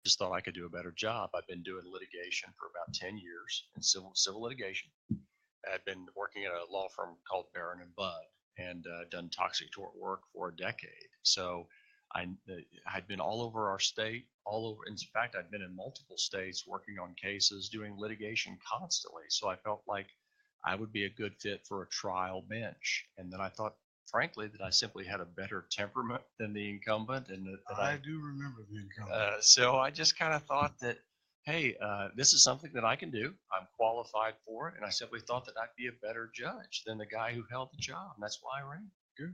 just thought I could do a better job. I've been doing litigation for about 10 years in civil litigation. I'd been working at a law firm called Barron and Budd, and done toxic tort work for a decade. So I had been all over our state, all over. In fact, I'd been in multiple states working on cases, doing litigation constantly. So I felt like I would be a good fit for a trial bench. And then I thought, frankly, that I simply had a better temperament than the incumbent, and that I do remember the incumbent. so I just kind of thought that, hey, this is something that I can do. I'm qualified for it, and I simply thought that I'd be a better judge than the guy who held the job, and that's why I ran. Good.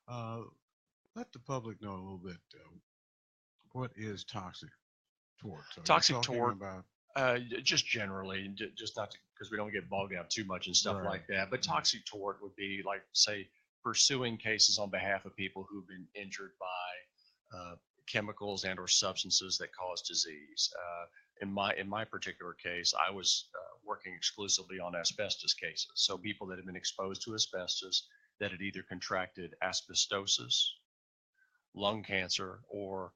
Uh, Let the public know a little bit. What is toxic torts? Are you Toxic talking tort, about? just generally, just not because we don't get bogged down too much and stuff Right. like that. But toxic tort would be like, say, pursuing cases on behalf of people who've been injured by chemicals and or substances that cause disease. In my particular case, I was working exclusively on asbestos cases. So people that had been exposed to asbestos that had either contracted asbestosis, lung cancer, or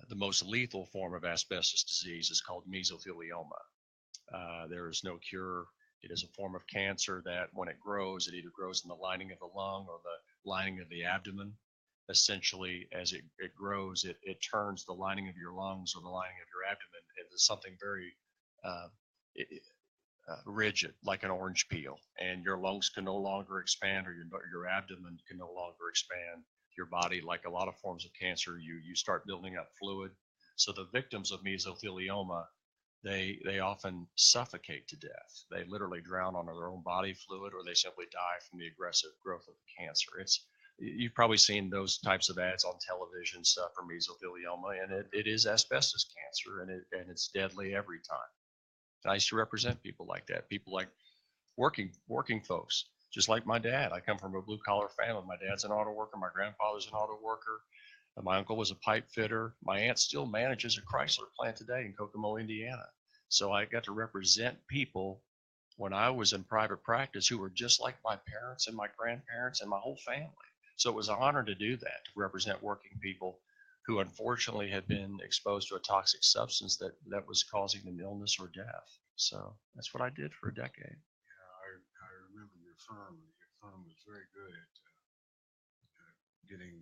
the most lethal form of asbestos disease is called mesothelioma. There is no cure. It is a form of cancer that when it grows, it either grows in the lining of the lung or the lining of the abdomen. Essentially, as it grows, it turns the lining of your lungs or the lining of your abdomen into something very uh, rigid, like an orange peel, and your lungs can no longer expand, or your abdomen can no longer expand. Your body, like a lot of forms of cancer, you start building up fluid. So the victims of mesothelioma, they often suffocate to death. They literally drown on their own body fluid, or they simply die from the aggressive growth of the cancer. It's You've probably seen those types of ads on television stuff for mesothelioma, and it is asbestos cancer, and it's deadly every time. I used to represent people like that, people like working folks, just like my dad. I come from a blue collar family. My dad's an auto worker. My grandfather's an auto worker. My uncle was a pipe fitter. My aunt still manages a Chrysler plant today in Kokomo, Indiana. So I got to represent people when I was in private practice who were just like my parents and my grandparents and my whole family. So it was an honor to do that, to represent working people who unfortunately had been exposed to a toxic substance that was causing them illness or death. So that's what I did for a decade. I remember your firm. Your firm was very good at getting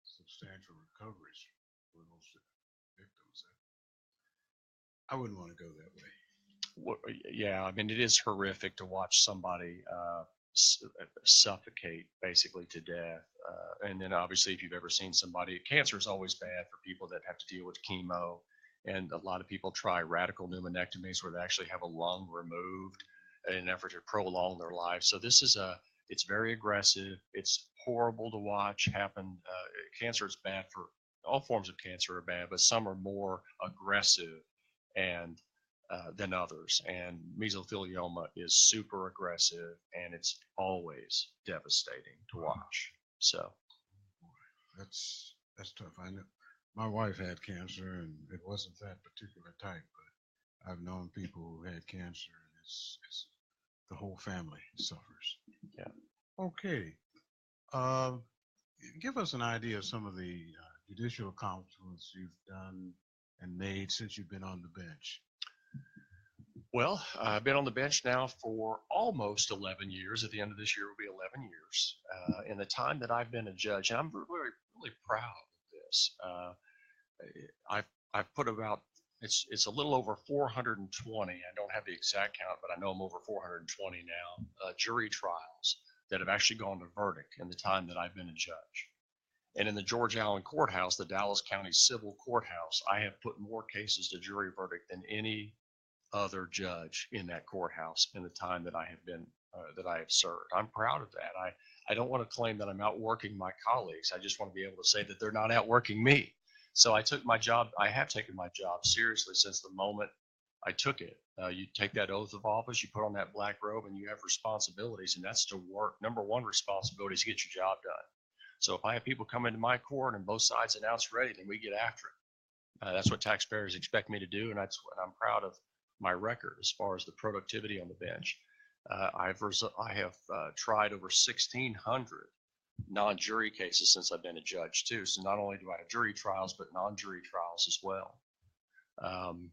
substantial recoveries for those victims. I wouldn't want to go that way. Yeah, I mean, it is horrific to watch somebody suffocate basically to death. And then obviously, if you've ever seen somebody, cancer is always bad for people that have to deal with chemo. And a lot of people try radical pneumonectomies where they actually have a lung removed in an effort to prolong their life. So it's very aggressive. It's horrible to watch happen. Cancer is bad for all forms of cancer are bad, but some are more aggressive and than others. And mesothelioma is super aggressive, and it's always devastating to watch. So, That's tough. I know my wife had cancer, and it wasn't that particular type, but I've known people who had cancer, and it's the whole family suffers. yeah. Okay, uh, give us an idea of some of the judicial accomplishments you've done and made since you've been on the bench. Well, I've been on the bench now for almost 11 years. At the end of this year will be 11 years. In the time that I've been a judge, and I'm really, really proud of this. I've I've put about it's a little over 420. I don't have the exact count, but I know I'm over 420 now. Jury trials that have actually gone to verdict in the time that I've been a judge. And in the George Allen Courthouse, the Dallas County Civil Courthouse, I have put more cases to jury verdict than any other judge in that courthouse in the time that I have been that I have served. I'm proud of that. I don't want to claim that I'm outworking my colleagues. I just want to be able to say that they're not outworking me. So I have taken my job seriously since the moment I took it. You take that oath of office, you put on that black robe, and you have responsibilities, and that's to work. Number one responsibility is to get your job done. So if I have people come into my court and both sides announce ready, then we get after it. That's what taxpayers expect me to do, and that's what I'm proud of my record as far as the productivity on the bench. I have tried over 1,600 non-jury cases since I've been a judge too. So not only do I have jury trials, but non-jury trials as well. Um,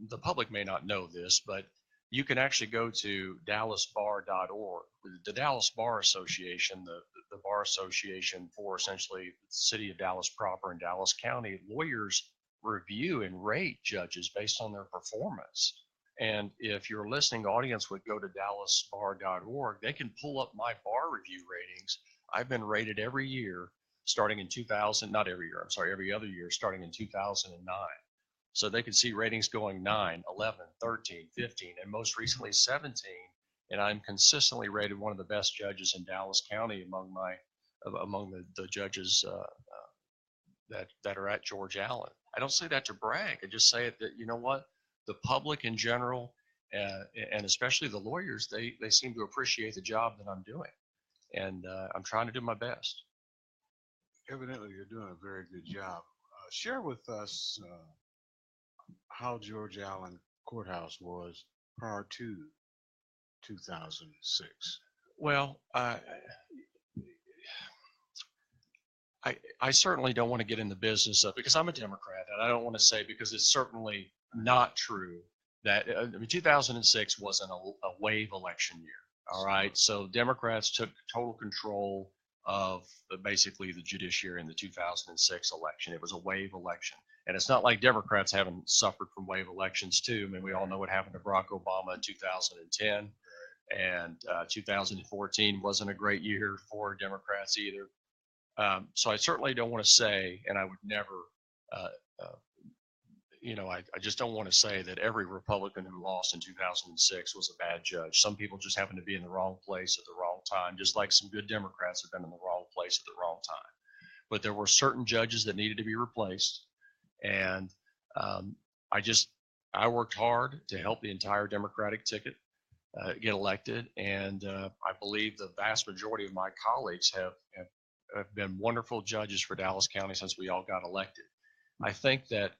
the public may not know this, but you can actually go to dallasbar.org. The Dallas Bar Association, the bar association for essentially the city of Dallas proper and Dallas County, lawyers review and rate judges based on their performance. And if your listening audience would go to dallasbar.org, they can pull up my bar review ratings. I've been rated every year starting in 2000, not every year, I'm sorry, every other year starting in 2009. So they can see ratings going 9, 11, 13, 15, and most recently 17. And I'm consistently rated one of the best judges in Dallas County among the judges that are at George Allen. I don't say that to brag. I just say it that, you know what, the public in general, and especially the lawyers, they seem to appreciate the job that I'm doing. And I'm trying to do my best. Evidently, you're doing a very good job. Share with us how George Allen Courthouse was prior to 2006. Well, I certainly don't want to get in the business of, because I'm a Democrat, and I don't want to say, because it's certainly not true that 2006 wasn't a wave election year. All right. So Democrats took total control of basically the judiciary in the 2006 election. It was a wave election. And it's not like Democrats haven't suffered from wave elections too. I mean, we all know what happened to Barack Obama in 2010, and 2014 wasn't a great year for Democrats either. So I certainly don't want to say, and I would never, I just don't want to say that every Republican who lost in 2006 was a bad judge. Some people just happen to be in the wrong place at the wrong time, just like some good Democrats have been in the wrong place at the wrong time. But there were certain judges that needed to be replaced. And I worked hard to help the entire Democratic ticket get elected. And I believe the vast majority of my colleagues have been wonderful judges for Dallas County since we all got elected. I think that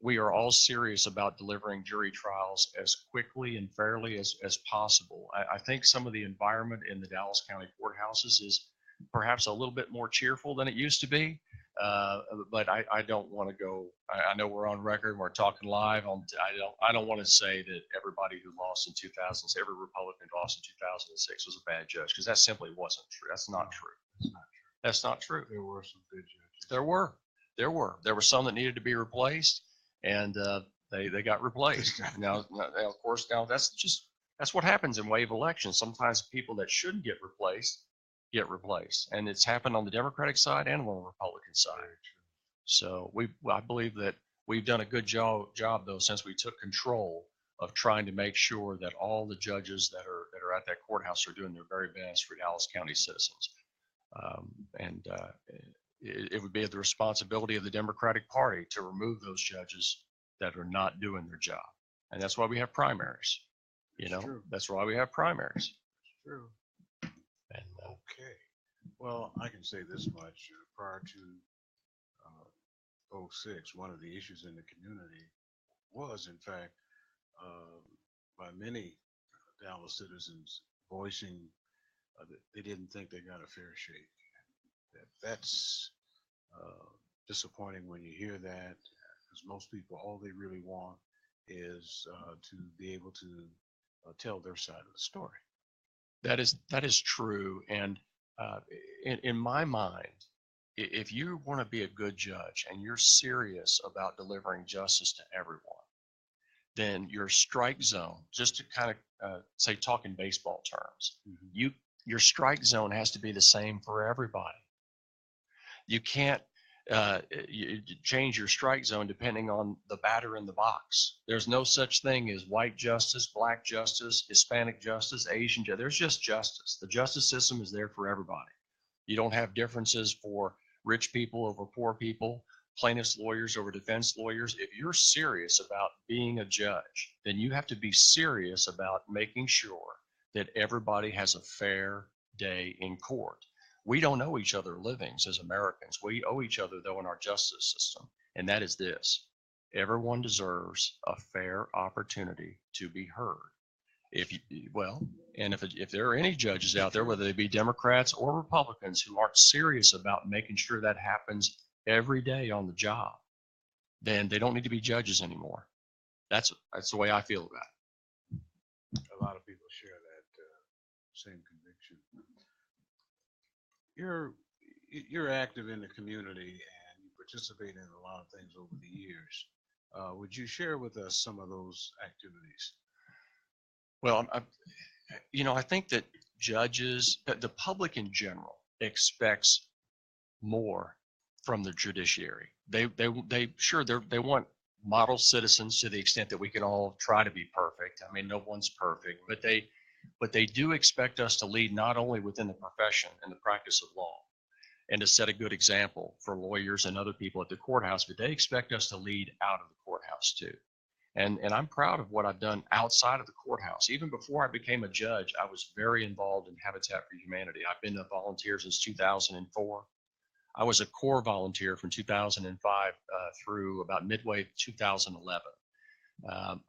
we are all serious about delivering jury trials as quickly and fairly as possible. I think some of the environment in the Dallas County courthouses is perhaps a little bit more cheerful than it used to be. But I don't want to go. I know we're on record and we're talking live. I don't want to say that everybody who lost in 2000, every Republican who lost in 2006 was a bad judge, because that simply wasn't true. That's not true. That's not true. There were some good judges. There were some that needed to be replaced, and they got replaced. Now, of course, that's what happens in wave elections. Sometimes people that shouldn't get replaced, and it's happened on the Democratic side and on the Republican side. So I believe that we've done a good job though, since we took control of trying to make sure that all the judges that are at that courthouse are doing their very best for Dallas County citizens. It would be the responsibility of the Democratic Party to remove those judges that are not doing their job, and that's why we have primaries. That's why we have primaries. It's true. And, okay. Well, I can say this much. Prior to 06, one of the issues in the community was, in fact, by many Dallas citizens voicing that they didn't think they got a fair shake. That's disappointing when you hear that, because most people, all they really want is to be able to tell their side of the story. That is true. And in my mind, if you want to be a good judge and you're serious about delivering justice to everyone, then your strike zone, just to kind of say, talk in baseball terms, your strike zone has to be the same for everybody. You can't you change your strike zone depending on the batter in the box. There's no such thing as white justice, black justice, Hispanic justice, Asian justice. There's just justice. The justice system is there for everybody. You don't have differences for rich people over poor people, plaintiffs' lawyers over defense lawyers. If you're serious about being a judge, then you have to be serious about making sure that everybody has a fair day in court. We don't owe each other livings as Americans. We owe each other, though, in our justice system, and that is this: everyone deserves a fair opportunity to be heard. If there are any judges out there, whether they be Democrats or Republicans, who aren't serious about making sure that happens every day on the job, then they don't need to be judges anymore. That's the way I feel about it. A lot of people share that same conviction. You're you're active in the community and you participate in a lot of things over the years. Would you share with us some of those activities? Well, I think that judges, the public in general, expects more from the judiciary. They want model citizens to the extent that we can all try to be perfect. I mean, no one's perfect, but they do expect us to lead not only within the profession and the practice of law and to set a good example for lawyers and other people at the courthouse, but they expect us to lead out of the courthouse too. And I'm proud of what I've done outside of the courthouse. Even before I became a judge, I was very involved in Habitat for Humanity. I've been a volunteer since 2004. I was a core volunteer from 2005 through about midway 2011.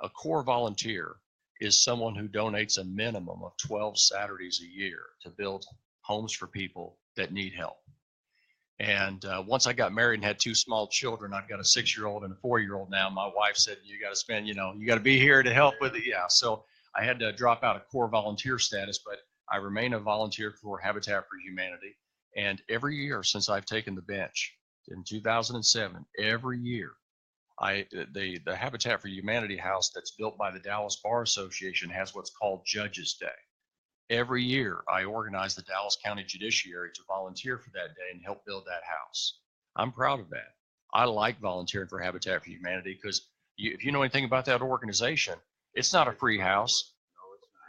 A core volunteer is someone who donates a minimum of 12 Saturdays a year to build homes for people that need help. And once I got married and had two small children, I've got a 6-year-old and a 4-year-old now. My wife said, you got to spend, you got to be here to help with it. Yeah. So I had to drop out of core volunteer status, but I remain a volunteer for Habitat for Humanity. And every year since I've taken the bench in 2007, every year, the Habitat for Humanity house that's built by the Dallas Bar Association has what's called Judges Day. Every year, I organize the Dallas County Judiciary to volunteer for that day and help build that house. I'm proud of that. I like volunteering for Habitat for Humanity because if you know anything about that organization, it's not a free house.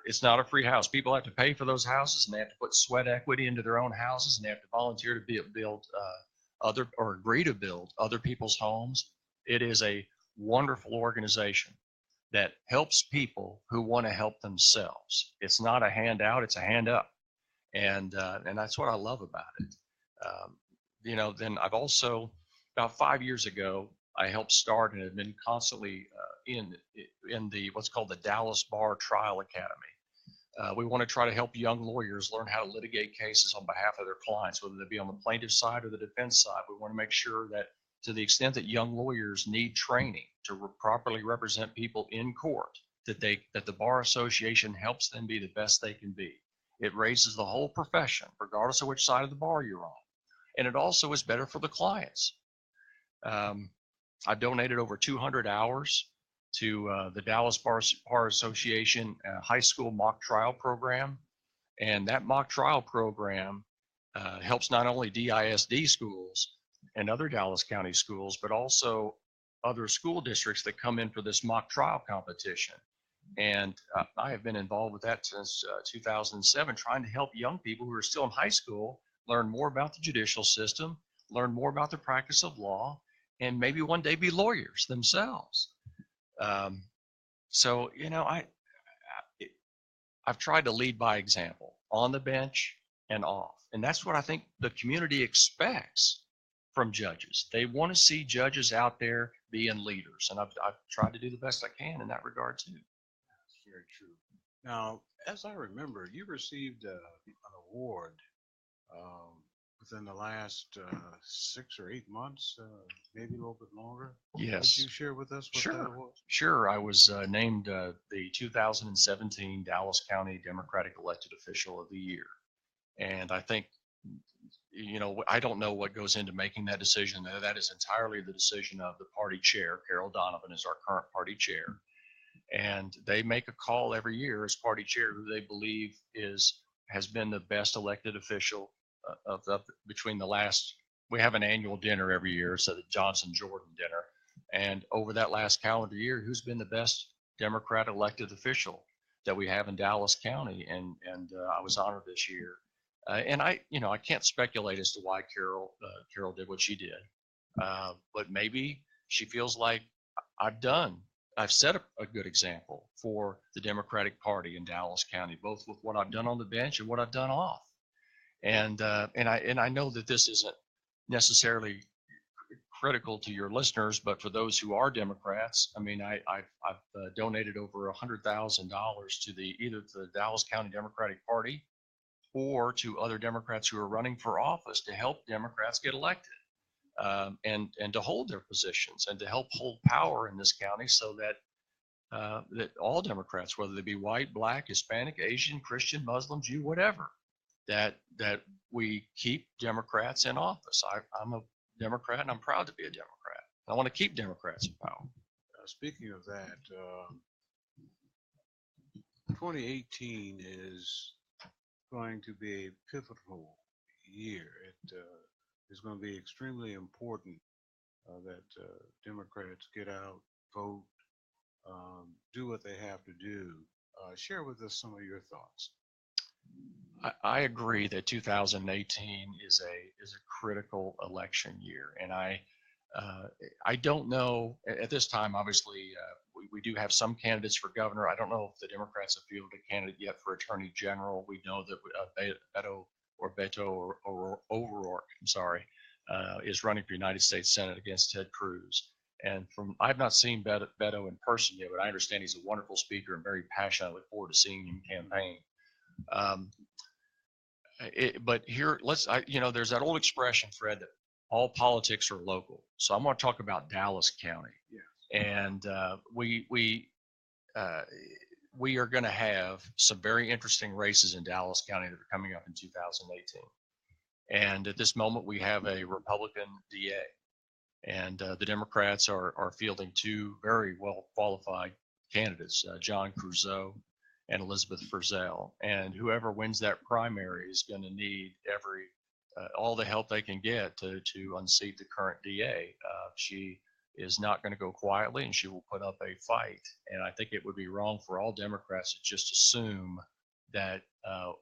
It's not a free house. People have to pay for those houses, and they have to put sweat equity into their own houses, and they have to volunteer to build agree to build other people's homes. It is a wonderful organization that helps people who want to help themselves. It's not a handout, it's a hand up. And that's what I love about it. Then I've also, about 5 years ago, I helped start and have been constantly in the what's called the Dallas Bar Trial Academy. We want to try to help young lawyers learn how to litigate cases on behalf of their clients, whether they be on the plaintiff side or the defense side. We want to make sure that to the extent that young lawyers need training to properly represent people in court, that the Bar Association helps them be the best they can be. It raises the whole profession, regardless of which side of the bar you're on. And it also is better for the clients. I've donated over 200 hours to the Dallas Bar Association high school mock trial program. And that mock trial program helps not only DISD schools and other Dallas County schools, but also other school districts that come in for this mock trial competition. And I have been involved with that since 2007, trying to help young people who are still in high school learn more about the judicial system, learn more about the practice of law, and maybe one day be lawyers themselves. So, I've tried to lead by example on the bench and off. And that's what I think the community expects from judges. They want to see judges out there being leaders. And I've tried to do the best I can in that regard too. That's very true. Now, as I remember, you received an award within the last 6 or 8 months, maybe a little bit longer. Yes. Could you share with us what that was? Sure. I was named the 2017 Dallas County Democratic Elected Official of the Year. And I think, I don't know what goes into making that decision. That is entirely the decision of the party chair. Carol Donovan is our current party chair. And they make a call every year as party chair who they believe has been the best elected official between the last. We have an annual dinner every year, so the Johnson Jordan dinner. And over that last calendar year, who's been the best Democrat elected official that we have in Dallas County? And I was honored this year. And I can't speculate as to why Carol did what she did. But maybe she feels like I've set a good example for the Democratic Party in Dallas County, both with what I've done on the bench and what I've done off. And I know that this isn't necessarily critical to your listeners, but for those who are Democrats, I mean, I've donated over $100,000 to either the Dallas County Democratic Party or to other Democrats who are running for office to help Democrats get elected. and to hold their positions and to help hold power in this county so that that all Democrats, whether they be white, black, Hispanic, Asian, Christian, Muslim, Jew, whatever, that we keep Democrats in office. I'm a Democrat and I'm proud to be a Democrat. I want to keep Democrats in power. Speaking of that, 2018 is going to be a pivotal year. It is going to be extremely important that Democrats get out, vote, do what they have to do. Share with us some of your thoughts. I agree that 2018 is a critical election year, and I don't know at this time. Obviously, we do have some candidates for governor. I don't know if the Democrats have fielded a candidate yet for attorney general. We know that Beto O'Rourke, I'm sorry, is running for United States Senate against Ted Cruz. And I've not seen Beto in person yet, but I understand he's a wonderful speaker and very passionate. I look forward to seeing him campaign. But here, there's that old expression, Fred, that all politics are local. So I'm going to talk about Dallas County. Yeah. And we are going to have some very interesting races in Dallas County that are coming up in 2018. And at this moment, we have a Republican DA. And the Democrats are fielding two very well qualified candidates, John Creuzot and Elizabeth Frizzell. And whoever wins that primary is going to need all the help they can get to unseat the current DA. She is not going to go quietly, and she will put up a fight. And I think it would be wrong for all Democrats to just assume that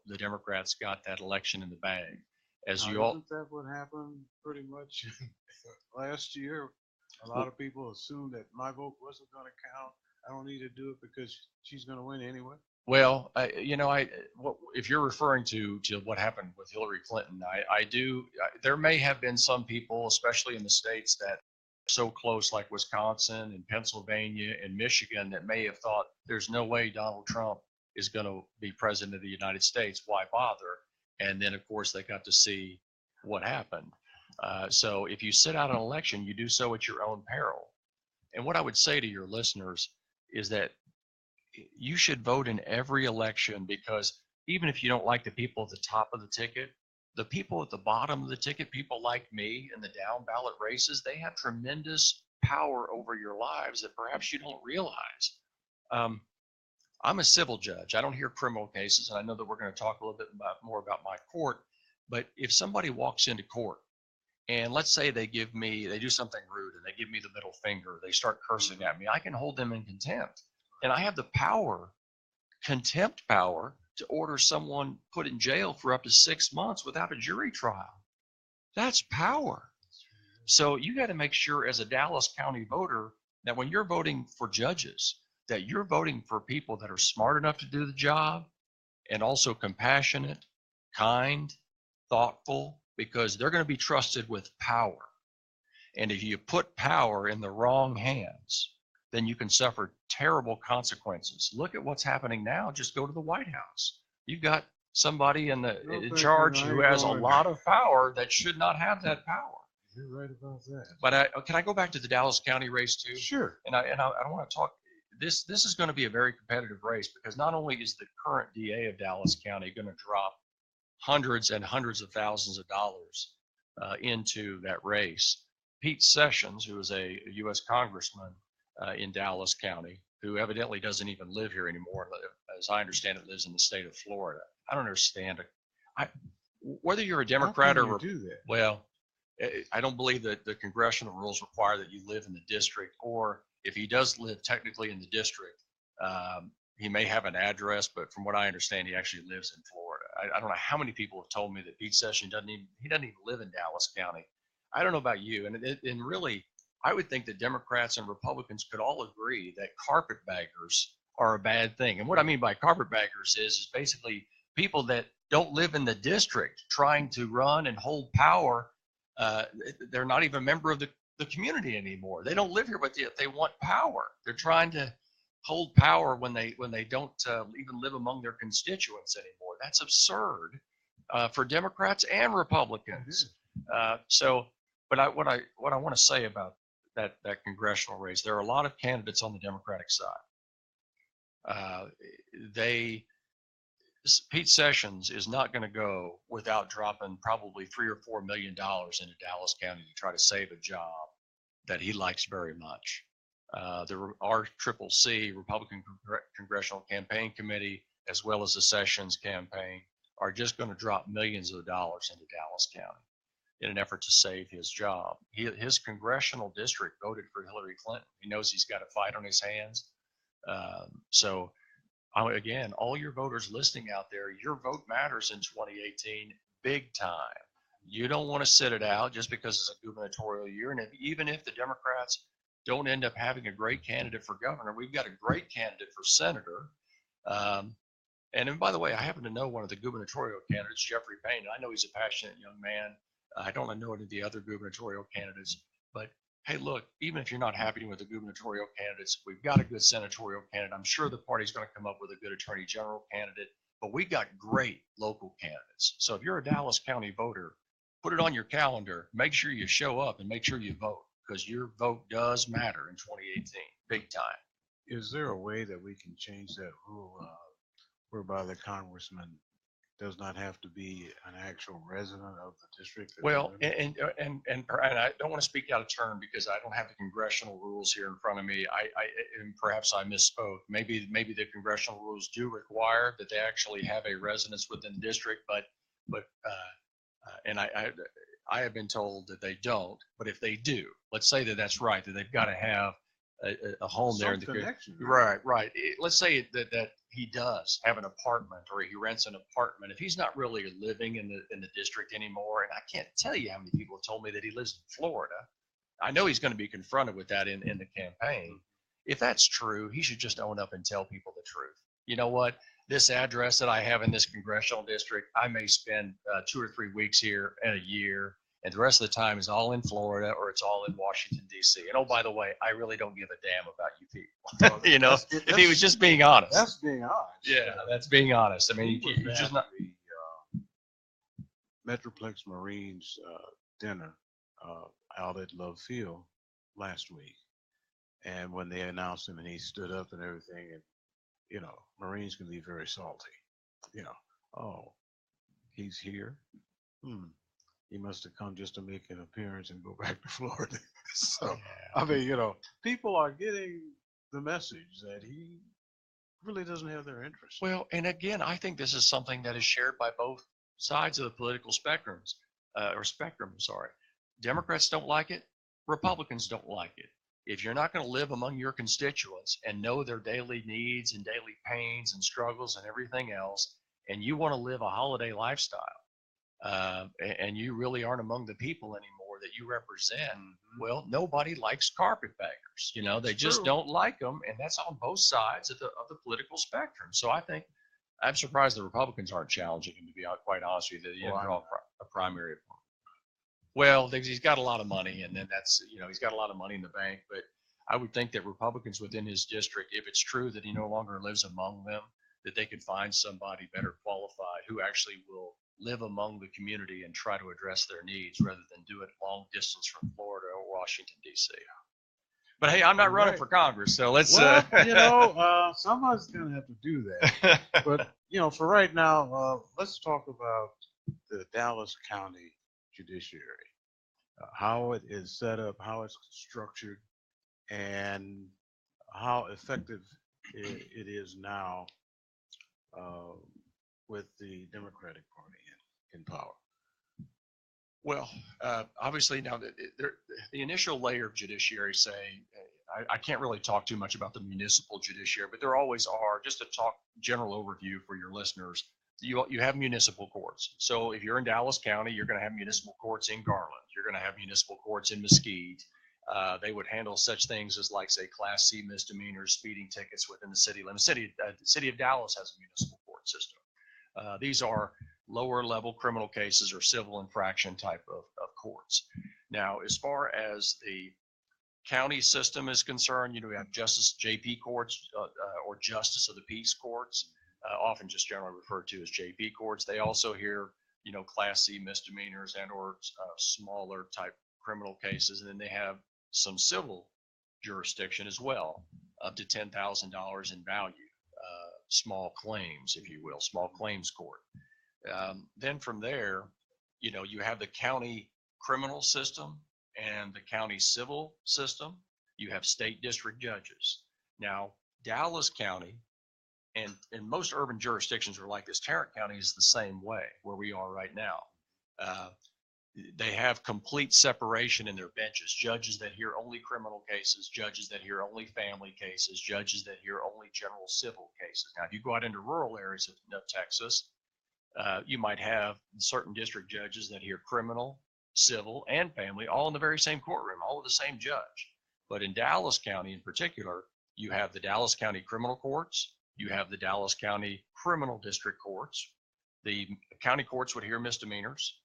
the Democrats got that election in the bag. Isn't that what happened pretty much last year? A lot of people assumed that my vote wasn't going to count. I don't need to do it because she's going to win anyway. Well, if you're referring to what happened with Hillary Clinton, there may have been some people, especially in the states that are so close, like Wisconsin and Pennsylvania and Michigan, that may have thought there's no way Donald Trump is going to be president of the United States. Why bother? And then, of course, they got to see what happened. So if you sit out an election, you do so at your own peril. And what I would say to your listeners is that you should vote in every election, because even if you don't like the people at the top of the ticket, the people at the bottom of the ticket, people like me in the down ballot races, they have tremendous power over your lives that perhaps you don't realize. I'm a civil judge. I don't hear criminal cases, and I know that we're going to talk a little bit more about my court. But if somebody walks into court and let's say they do something rude and they give me the middle finger, they start cursing at me, I can hold them in contempt. And I have the power, contempt power, to order someone put in jail for up to 6 months without a jury trial. That's power. So you got to make sure as a Dallas County voter that when you're voting for judges, that you're voting for people that are smart enough to do the job and also compassionate, kind, thoughtful, because they're going to be trusted with power. And if you put power in the wrong hands, then you can suffer terrible consequences. Look at what's happening now. Just go to the White House. You've got somebody in charge who has a lot of power that should not have that power. You're right about that. But can I go back to the Dallas County race too? Sure. And I want to talk. This is going to be a very competitive race, because not only is the current DA of Dallas County going to drop hundreds and hundreds of thousands of dollars into that race, Pete Sessions, who is a U.S. congressman in Dallas County, who evidently doesn't even live here anymore, as I understand it, lives in the state of Florida. I don't understand it. Whether you're a Democrat or well, I don't believe that the congressional rules require that you live in the district, or if he does live technically in the district, he may have an address, but from what I understand, he actually lives in Florida. I don't know how many people have told me that Pete Sessions doesn't even live in Dallas County. I don't know about you, and really, I would think that Democrats and Republicans could all agree that carpetbaggers are a bad thing. And what I mean by carpetbaggers is basically people that don't live in the district trying to run and hold power. They're not even a member of the community anymore. They don't live here, but they want power. They're trying to hold power when they don't even live among their constituents anymore. That's absurd for Democrats and Republicans. But But what I want to say about that congressional race, there are a lot of candidates on the Democratic side. They Pete Sessions is not going to go without dropping probably $3 or $4 million into Dallas County to try to save a job that he likes very much. The RCCC, Republican Congressional Campaign Committee, as well as the Sessions campaign, are just going to drop millions of dollars into Dallas County in an effort to save his job. His congressional district voted for Hillary Clinton. He knows he's got a fight on his hands. So again, all your voters listening out there, your vote matters in 2018 big time. You don't want to sit it out just because it's a gubernatorial year. And even if the Democrats don't end up having a great candidate for governor, we've got a great candidate for senator. And then, by the way, I happen to know one of the gubernatorial candidates, Jeffrey Payne. I know he's a passionate young man. I don't know any of the other gubernatorial candidates, but hey, look, even if you're not happy with the gubernatorial candidates, we've got a good senatorial candidate. I'm sure the party's going to come up with a good attorney general candidate, but we got great local candidates. So if you're a Dallas County voter, put it on your calendar, make sure you show up and make sure you vote, because your vote does matter in 2018, big time. Is there a way that we can change that rule whereby the congressman does not have to be an actual resident of the district? Well, and I don't want to speak out of turn because I don't have the congressional rules here in front of me. And perhaps I misspoke. Maybe the congressional rules do require that they actually have a residence within the district, but I have been told that they don't. But if they do, let's say that that's right, that they've got to have a home there in the connection. Right. Let's say that he does have an apartment or he rents an apartment. If he's not really living in the district anymore, and I can't tell you how many people have told me that he lives in Florida. I know he's going to be confronted with that in the campaign. If that's true, he should just own up and tell people the truth. You know what? This address that I have in this congressional district, I may spend 2 or 3 weeks here in a year, and the rest of the time is all in Florida or it's all in Washington, D.C. And oh, by the way, I really don't give a damn about you people. You know, if he was just being honest. That's being honest. Yeah, that's being honest. I mean, you just not. The Metroplex Marines dinner out at Love Field last week. And when they announced him and he stood up and everything, and, you know, Marines can be very salty. You know, oh, he's here? He must have come just to make an appearance and go back to Florida. So, I mean, you know, people are getting the message that he really doesn't have their interest. Well, and again, I think this is something that is shared by both sides of the political spectrum. Sorry. Democrats don't like it. Republicans don't like it. If you're not going to live among your constituents and know their daily needs and daily pains and struggles and everything else, and you want to live a holiday lifestyle, and you really aren't among the people anymore that you represent, well, nobody likes carpetbaggers. You know, they just don't like them, and that's on both sides of the political spectrum. So I think I'm surprised the Republicans aren't challenging him, to be quite honest with you. A primary opponent. Well, he's got a lot of money, and then he's got a lot of money in the bank. But I would think that Republicans within his district, if it's true that he no longer lives among them, that they could find somebody better qualified who actually will live among the community and try to address their needs rather than do it long distance from Florida or Washington, D.C. But hey, I'm not running for Congress, so let's. Well, somebody's going to have to do that. But, for right now, let's talk about the Dallas County judiciary, how it is set up, how it's structured, and how effective it is now with the Democratic Party in power. Well, obviously now the initial layer of judiciary, I can't really talk too much about the municipal judiciary, but there always are, just to talk general overview for your listeners, you have municipal courts. So if you're in Dallas County, you're going to have municipal courts in Garland. You're going to have municipal courts in Mesquite. They would handle such things as, like, say, Class C misdemeanors, speeding tickets within the city limits. The city of Dallas has a municipal court system. These are lower level criminal cases or civil infraction type of courts. Now, as far as the county system is concerned, we have Justice JP courts or Justice of the Peace courts, often just generally referred to as JP courts. They also hear, Class C misdemeanors and or smaller type criminal cases, and then they have some civil jurisdiction as well, up to $10,000 in value, small claims, if you will, small claims court. Then from there, you have the county criminal system and the county civil system. You have state district judges. Now, Dallas County, and most urban jurisdictions are like this. Tarrant County is the same way, where we are right now. They have complete separation in their benches. Judges that hear only criminal cases, judges that hear only family cases, judges that hear only general civil cases. Now, if you go out into rural areas of Texas, you might have certain district judges that hear criminal, civil, and family all in the very same courtroom, all with the same judge. But in Dallas County in particular, you have the Dallas County Criminal Courts, you have the Dallas County Criminal District Courts. The county courts would hear misdemeanors.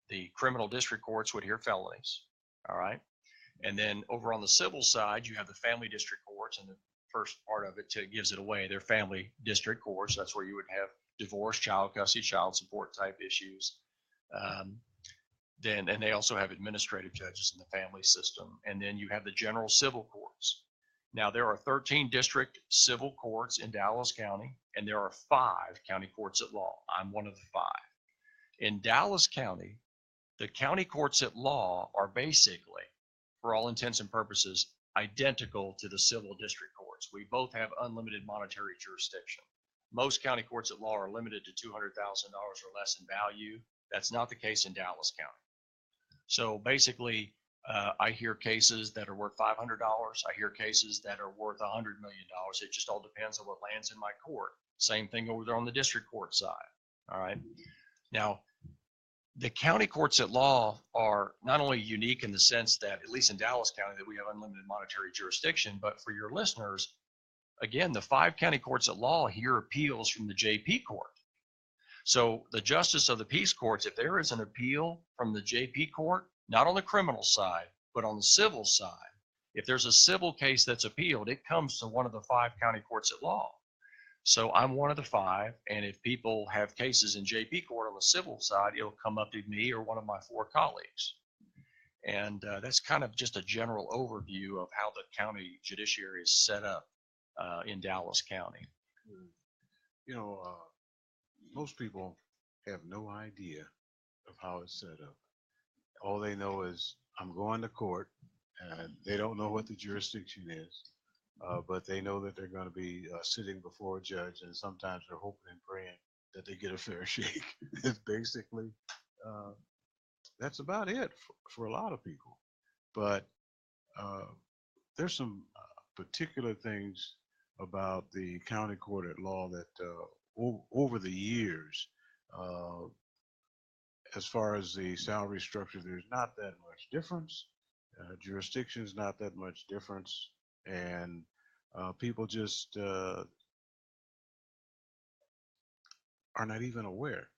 The criminal district courts would hear felonies. All right. And then over on the civil side, you have the family district courts, and the first part of it gives it away. They're family district courts. That's where you would have divorce, child custody, child support type issues. And they also have administrative judges in the family system. And then you have the general civil courts. Now, there are 13 district civil courts in Dallas County, and there are 5 county courts at law. I'm one of the 5. In Dallas County, the county courts at law are basically, for all intents and purposes, identical to the civil district courts. We both have unlimited monetary jurisdiction. Most county courts at law are limited to $200,000 or less in value. That's not the case in Dallas County. So basically, I hear cases that are worth $500. I hear cases that are worth $100 million. It just all depends on what lands in my court. Same thing over there on the district court side. All right. Now, the county courts at law are not only unique in the sense that, at least in Dallas County, that we have unlimited monetary jurisdiction, but for your listeners, again, the 5 county courts at law hear appeals from the JP court. So the justice of the peace courts, if there is an appeal from the JP court, not on the criminal side, but on the civil side, if there's a civil case that's appealed, it comes to one of the 5 county courts at law. So I'm one of the 5, and if people have cases in JP court on the civil side, it'll come up to me or one of my 4 colleagues. And that's kind of just a general overview of how the county judiciary is set up in Dallas County. Most people have no idea of how it's set up. All they know is I'm going to court, and they don't know what the jurisdiction is. But they know that they're going to be sitting before a judge, and sometimes they're hoping and praying that they get a fair shake. Basically, that's about it for a lot of people. But there's some particular things about the county court at law that over the years, as far as the salary structure, there's not that much difference. Jurisdiction's not that much difference. And people just are not even aware.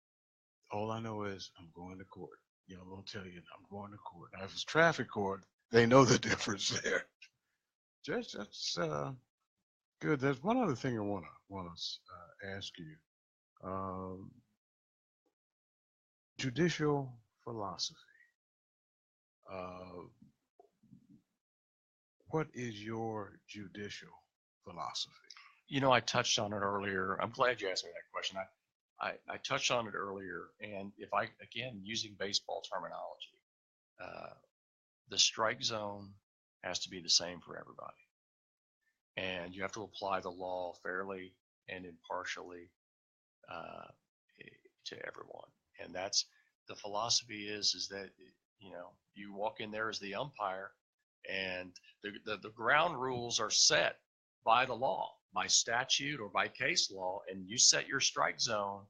All I know is I'm going to court. They'll tell you I'm going to court. Now, if it's traffic court, they know the difference there. Judge, that's good. There's one other thing I want to ask you. Judicial philosophy. What is your judicial philosophy? I touched on it earlier. I'm glad you asked me that question. I touched on it earlier, and if I, again, using baseball terminology, the strike zone has to be the same for everybody. And you have to apply the law fairly and impartially to everyone. And that's the philosophy is that, you walk in there as the umpire, and the ground rules are set by the law, by statute or by case law, and you set your strike zone,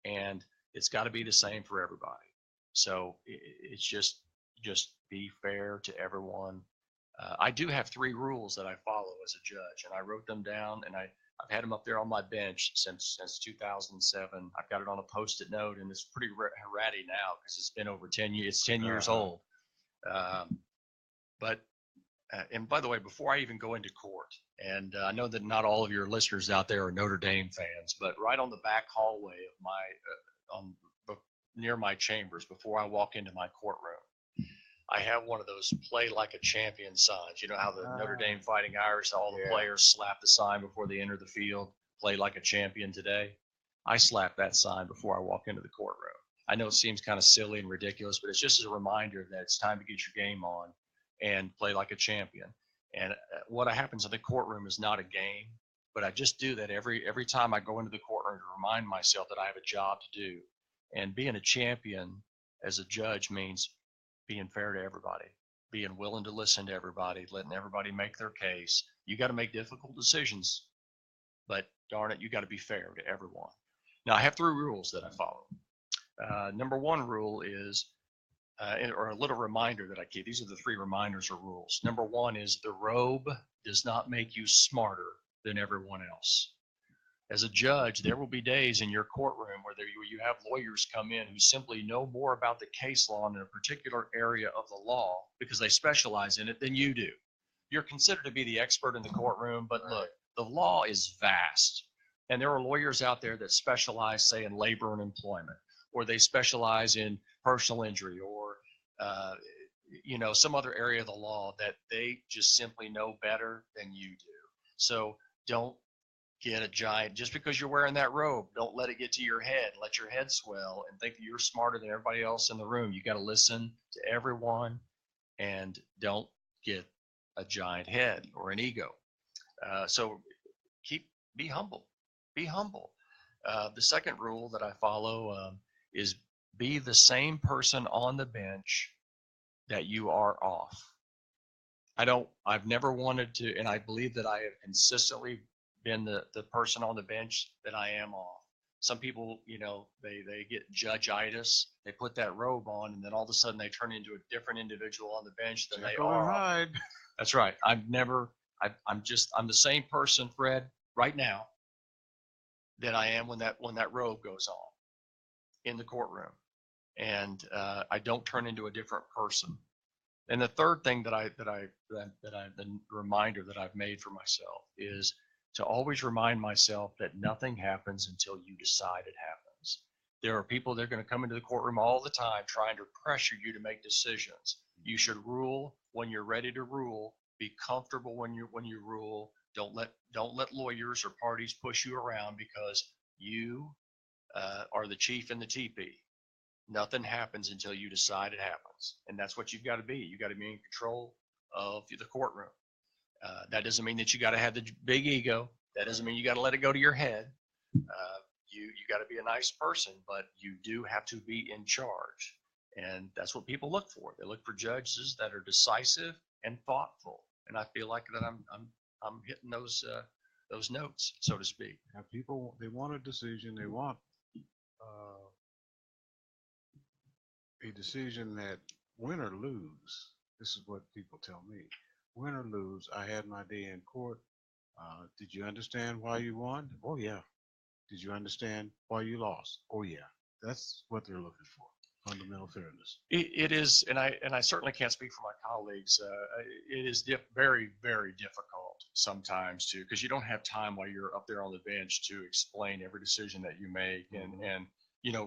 and it's got to be the same for everybody. So it's just be fair to everyone. I do have 3 rules that I follow as a judge, and I wrote them down, and I've had them up there on my bench since 2007. I've got it on a Post-it note, and it's pretty ratty now because it's been over 10 years. It's 10 years old. And by the way, before I even go into court, and I know that not all of your listeners out there are Notre Dame fans, but right on the back hallway of my, near my chambers, before I walk into my courtroom, I have one of those play like a champion signs. You know how the Notre Dame Ah, Fighting Irish, all the yeah. players slap the sign before they enter the field, play like a champion today. I slap that sign before I walk into the courtroom. I know it seems kind of silly and ridiculous, but it's just as a reminder that it's time to get your game on and play like a champion. And what happens in the courtroom is not a game, but I just do that every time I go into the courtroom to remind myself that I have a job to do. And being a champion as a judge means being fair to everybody, being willing to listen to everybody, letting everybody make their case. You got to make difficult decisions, but darn it, you got to be fair to everyone. Now, I have 3 rules that I follow. Number 1 rule is, or a little reminder that I keep. These are the 3 reminders or rules. Number 1 is the robe does not make you smarter than everyone else. As a judge, there will be days in your courtroom where you have lawyers come in who simply know more about the case law in a particular area of the law because they specialize in it than you do. You're considered to be the expert in the courtroom, but look, the law is vast. And there are lawyers out there that specialize, say, in labor and employment, or they specialize in personal injury, or some other area of the law that they just simply know better than you do. So don't get a giant, just because you're wearing that robe, don't let it get to your head. Let your head swell and think that you're smarter than everybody else in the room. You got to listen to everyone and don't get a giant head or an ego. So be humble. Be humble. The second rule that I follow is be the same person on the bench that you are off. I've never wanted to, and I believe that I have consistently been the person on the bench that I am off. Some people, they get judgeitis. They put that robe on, and then all of a sudden they turn into a different individual on the bench than they Jekyll are. and Hyde. That's right. I'm the same person, Fred, right now that I am when that robe goes on in the courtroom, and I don't turn into a different person. And the third thing the reminder that I've made for myself is to always remind myself that nothing happens until you decide it happens. There are people that are going to come into the courtroom all the time trying to pressure you to make decisions. You should rule when you're ready to rule. Be comfortable when you rule. Don't let lawyers or parties push you around because you are the chief in the teepee. Nothing happens until you decide it happens. And that's what you've got to be. You got to be in control of the courtroom. That doesn't mean that you got to have the big ego. That doesn't mean you got to let it go to your head. You got to be a nice person, but you do have to be in charge. And that's what people look for. They look for judges that are decisive and thoughtful. And I feel like that I'm hitting those notes, so to speak. Now, people, they want a decision. They want a decision that win or lose. This is what people tell me. Win or lose, I had my day in court. Did you understand why you won? Oh, yeah. Did you understand why you lost? Oh, yeah. That's what they're looking for. Fundamental fairness. It is, and I certainly can't speak for my colleagues. It is very, very difficult sometimes because you don't have time while you're up there on the bench to explain every decision that you make, and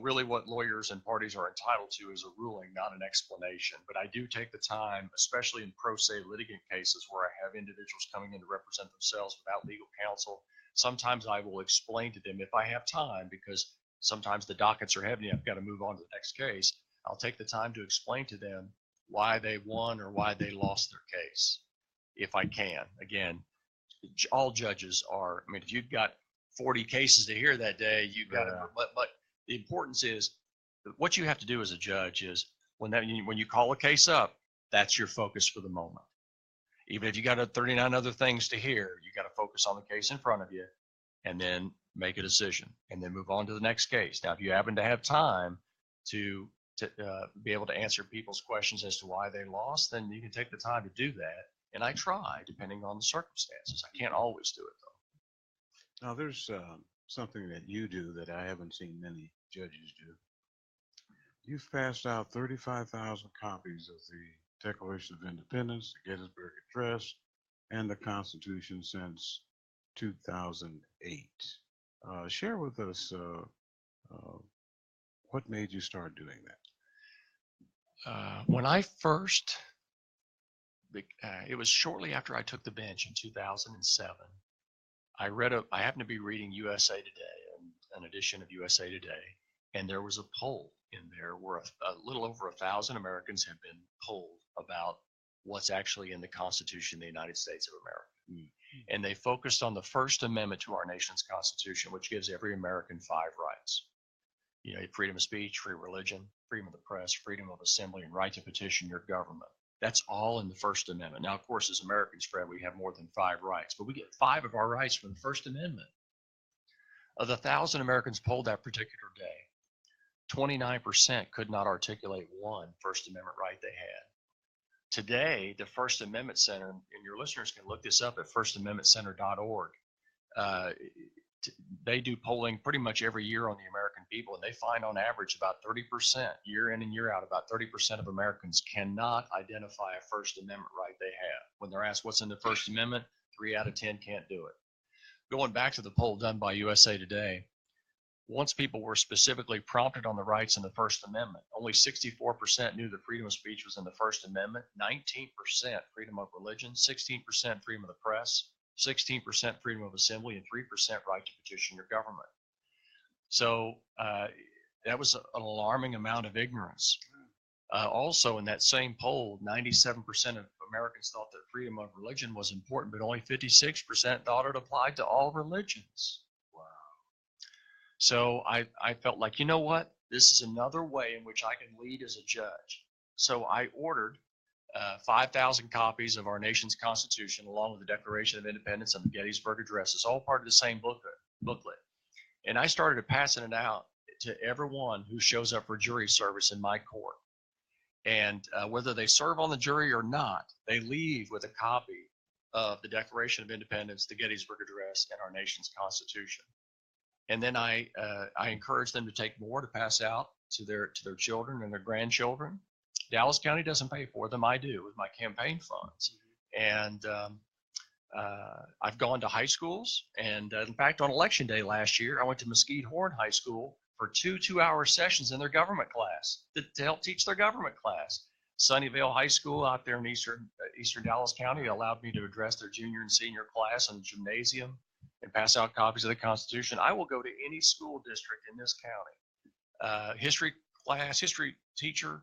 really what lawyers and parties are entitled to is a ruling, not an explanation. But I do take the time, especially in pro se litigant cases where I have individuals coming in to represent themselves without legal counsel. Sometimes I will explain to them if I have time, because sometimes the dockets are heavy. I've got to move on to the next case. I'll take the time to explain to them why they won or why they lost their case, if I can. Again, all judges are. I mean, if you've got 40 cases to hear that day, you've got to. But the importance is what you have to do as a judge is when you call a case up, that's your focus for the moment. Even if you got 39 other things to hear, you got to focus on the case in front of you, and then make a decision, and then move on to the next case. Now, if you happen to have time to be able to answer people's questions as to why they lost, then you can take the time to do that. And I try, depending on the circumstances. I can't always do it, though. Now, there's something that you do that I haven't seen many judges do. You've passed out 35,000 copies of the Declaration of Independence, the Gettysburg Address, and the Constitution since 2008. Share with us what made you start doing that? When I first, it was shortly after I took the bench in 2007. I happened to be reading USA Today, an edition of USA Today, and there was a poll in there where a little over 1,000 Americans have been polled about what's actually in the Constitution of the United States of America. Mm-hmm. And they focused on the First Amendment to our nation's Constitution, which gives every American 5 rights. You know, freedom of speech, free religion, freedom of the press, freedom of assembly, and right to petition your government. That's all in the First Amendment. Now, of course, as Americans, Fred, we have more than 5 rights, but we get 5 of our rights from the First Amendment. Of the 1,000 Americans polled that particular day, 29% could not articulate one First Amendment right they had. Today, the First Amendment Center, and your listeners can look this up at firstamendmentcenter.org. They do polling pretty much every year on the American people, and they find on average about 30%, year in and year out, about 30% of Americans cannot identify a First Amendment right they have. When they're asked what's in the First Amendment, 3 out of 10 can't do it. Going back to the poll done by USA Today, once people were specifically prompted on the rights in the First Amendment, only 64% knew that freedom of speech was in the First Amendment, 19% freedom of religion, 16% freedom of the press, 16% freedom of assembly, and 3% right to petition your government. So that was an alarming amount of ignorance. Also, in that same poll, 97% of Americans thought that freedom of religion was important, but only 56% thought it applied to all religions. Wow. So I felt like, you know what? This is another way in which I can lead as a judge. So I ordered 5,000 copies of our nation's Constitution, along with the Declaration of Independence and the Gettysburg Address. It's all part of the same booklet. And I started passing it out to everyone who shows up for jury service in my court. And whether they serve on the jury or not, they leave with a copy of the Declaration of Independence, the Gettysburg Address, and our nation's Constitution. And then I encourage them to take more to pass out to their children and their grandchildren. Dallas County doesn't pay for them. I do with my campaign funds. And I've gone to high schools. And in fact, on election day last year, I went to Mesquite Horn High School for 2 2-hour sessions in their government class to help teach their government class. Sunnyvale High School out there in eastern Dallas County allowed me to address their junior and senior class in the gymnasium and pass out copies of the Constitution. I will go to any school district in this county. History class, history teacher,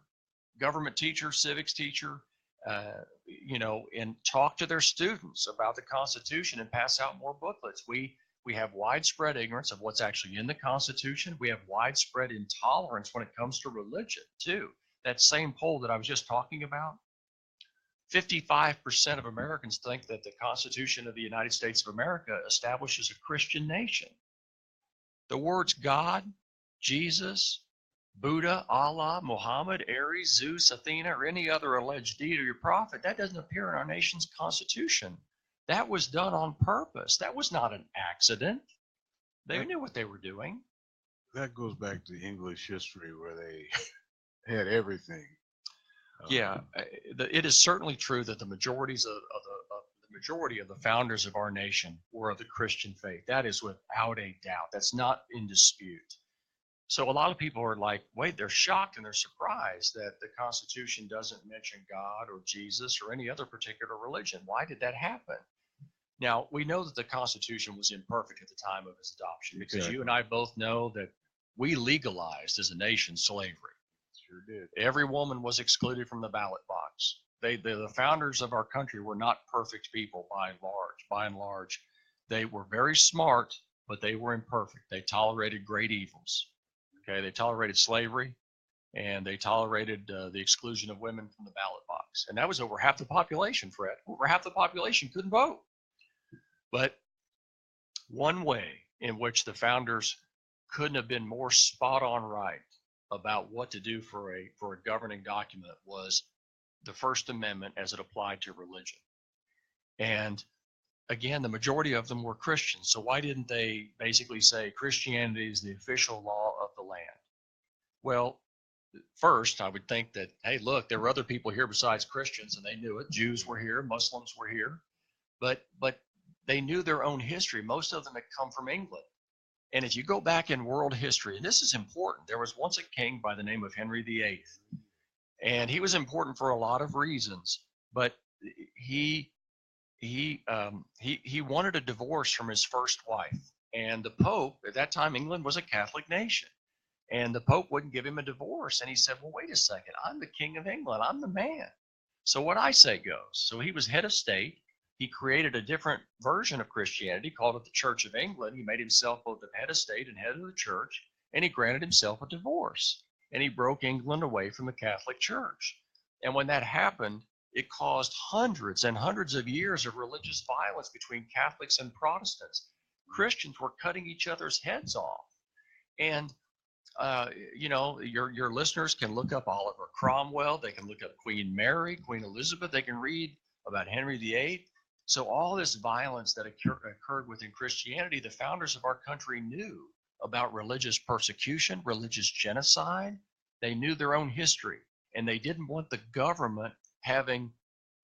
government teacher, civics teacher, and talk to their students about the Constitution and pass out more booklets. We have widespread ignorance of what's actually in the Constitution. We have widespread intolerance when it comes to religion, too. That same poll that I was just talking about, 55% of Americans think that the Constitution of the United States of America establishes a Christian nation. The words God, Jesus, Buddha, Allah, Muhammad, Ares, Zeus, Athena, or any other alleged deity or prophet, that doesn't appear in our nation's Constitution. That was done on purpose. That was not an accident. They knew what they were doing. That goes back to English history where they had everything. Yeah, it is certainly true that the majority of the founders of our nation were of the Christian faith. That is without a doubt. That's not in dispute. So a lot of people are like, wait, they're shocked and they're surprised that the Constitution doesn't mention God or Jesus or any other particular religion. Why did that happen? Now, we know that the Constitution was imperfect at the time of its adoption because exactly. You and I both know that we legalized as a nation slavery. Sure did. Every woman was excluded from the ballot box. The founders of our country were not perfect people by and large. By and large, they were very smart, but they were imperfect. They tolerated great evils. Okay, they tolerated slavery, and they tolerated the exclusion of women from the ballot box. And that was over half the population, Fred. Over half the population couldn't vote. But one way in which the founders couldn't have been more spot on right about what to do for a governing document was the First Amendment as it applied to religion. And again, the majority of them were Christians. So why didn't they basically say Christianity is the official law of the land? Well, first, I would think that, hey, look, there were other people here besides Christians, and they knew it. Jews were here, Muslims were here, but they knew their own history. Most of them had come from England. And if you go back in world history, and this is important, there was once a king by the name of Henry VIII. and he was important for a lot of reasons. But he he wanted a divorce from his first wife, and the Pope at that time, England was a Catholic nation, and the Pope wouldn't give him a divorce. And he said, "Well, wait a second, I'm the King of England, I'm the man. So what I say goes." So he was head of state. He created a different version of Christianity, called it the Church of England. He made himself both the head of state and head of the church, and he granted himself a divorce. And he broke England away from the Catholic Church. And when that happened, it caused hundreds and hundreds of years of religious violence between Catholics and Protestants. Christians were cutting each other's heads off. And your listeners can look up Oliver Cromwell. They can look up Queen Mary, Queen Elizabeth. They can read about Henry VIII. So all this violence that occurred within Christianity, the founders of our country knew about religious persecution, religious genocide. They knew their own history, and they didn't want the government having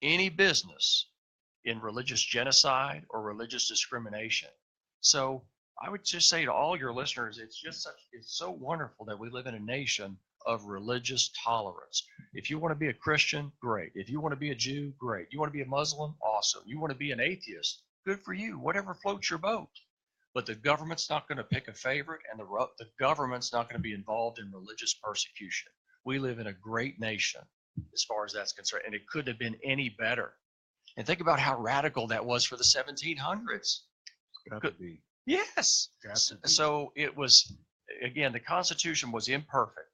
any business in religious genocide or religious discrimination. So I would just say to all your listeners, it's so wonderful that we live in a nation of religious tolerance. If you want to be a Christian, great. If you want to be a Jew, great. You want to be a Muslim, awesome. You want to be an atheist, good for you. Whatever floats your boat. But the government's not going to pick a favorite, and the government's not going to be involved in religious persecution. We live in a great nation as far as that's concerned, and it couldn't have been any better. And think about how radical that was for the 1700s. Got to be. Yes. Got to be. So it was, again, the Constitution was imperfect,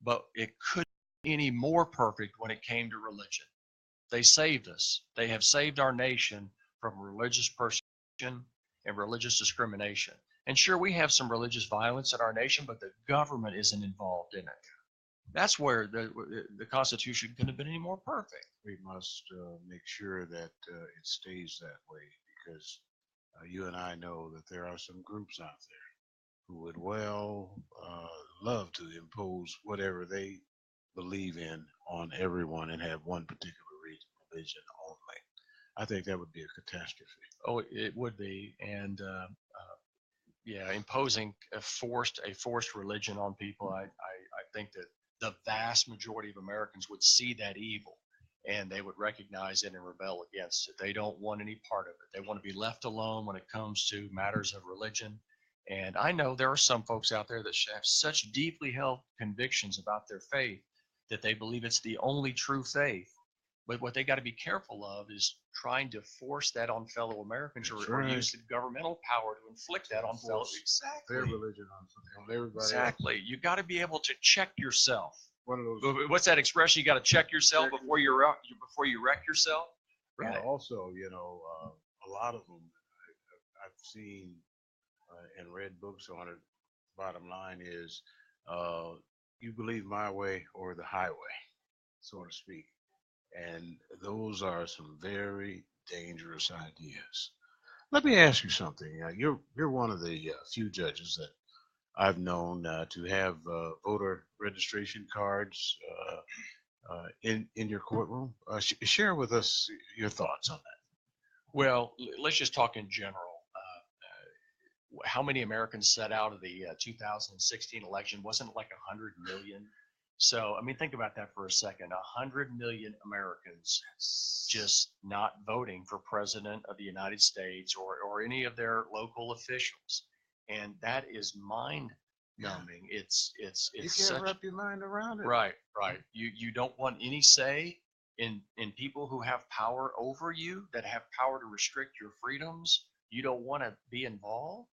but it couldn't be any more perfect when it came to religion. They saved us. They have saved our nation from religious persecution and religious discrimination. And sure, we have some religious violence in our nation, but the government isn't involved in it. That's where the Constitution couldn't have been any more perfect. We must make sure that it stays that way, because you and I know that there are some groups out there who would love to impose whatever they believe in on everyone and have one particular religion only. I think that would be a catastrophe. Oh, it would be, and yeah, imposing a forced religion on people. I think that the vast majority of Americans would see that evil, and they would recognize it and rebel against it. They don't want any part of it. They want to be left alone when it comes to matters of religion. And I know there are some folks out there that have such deeply held convictions about their faith that they believe it's the only true faith. But what they got to be careful of is trying to force that on fellow Americans, or use the governmental power to inflict that on fellow. Exactly. Their religion on everybody. Exactly. You got to be able to check yourself. One of those. What's that expression? You got to check yourself before you wreck yourself. Right. Also, a lot of them I've seen and read books on it. Bottom line is, you believe my way or the highway, so to speak. And those are some very dangerous ideas. Let me ask you something. You're one of the few judges that I've known to have voter registration cards in your courtroom. Share with us your thoughts on that. Well, let's just talk in general. How many Americans set out of the 2016 election? Wasn't it like 100 million? So, I mean, think about that for a second. 100 million Americans just not voting for president of the United States or any of their local officials. And that is mind numbing. It's you can't wrap your mind around it. Right. You don't want any say in people who have power over you, that have power to restrict your freedoms. You don't want to be involved.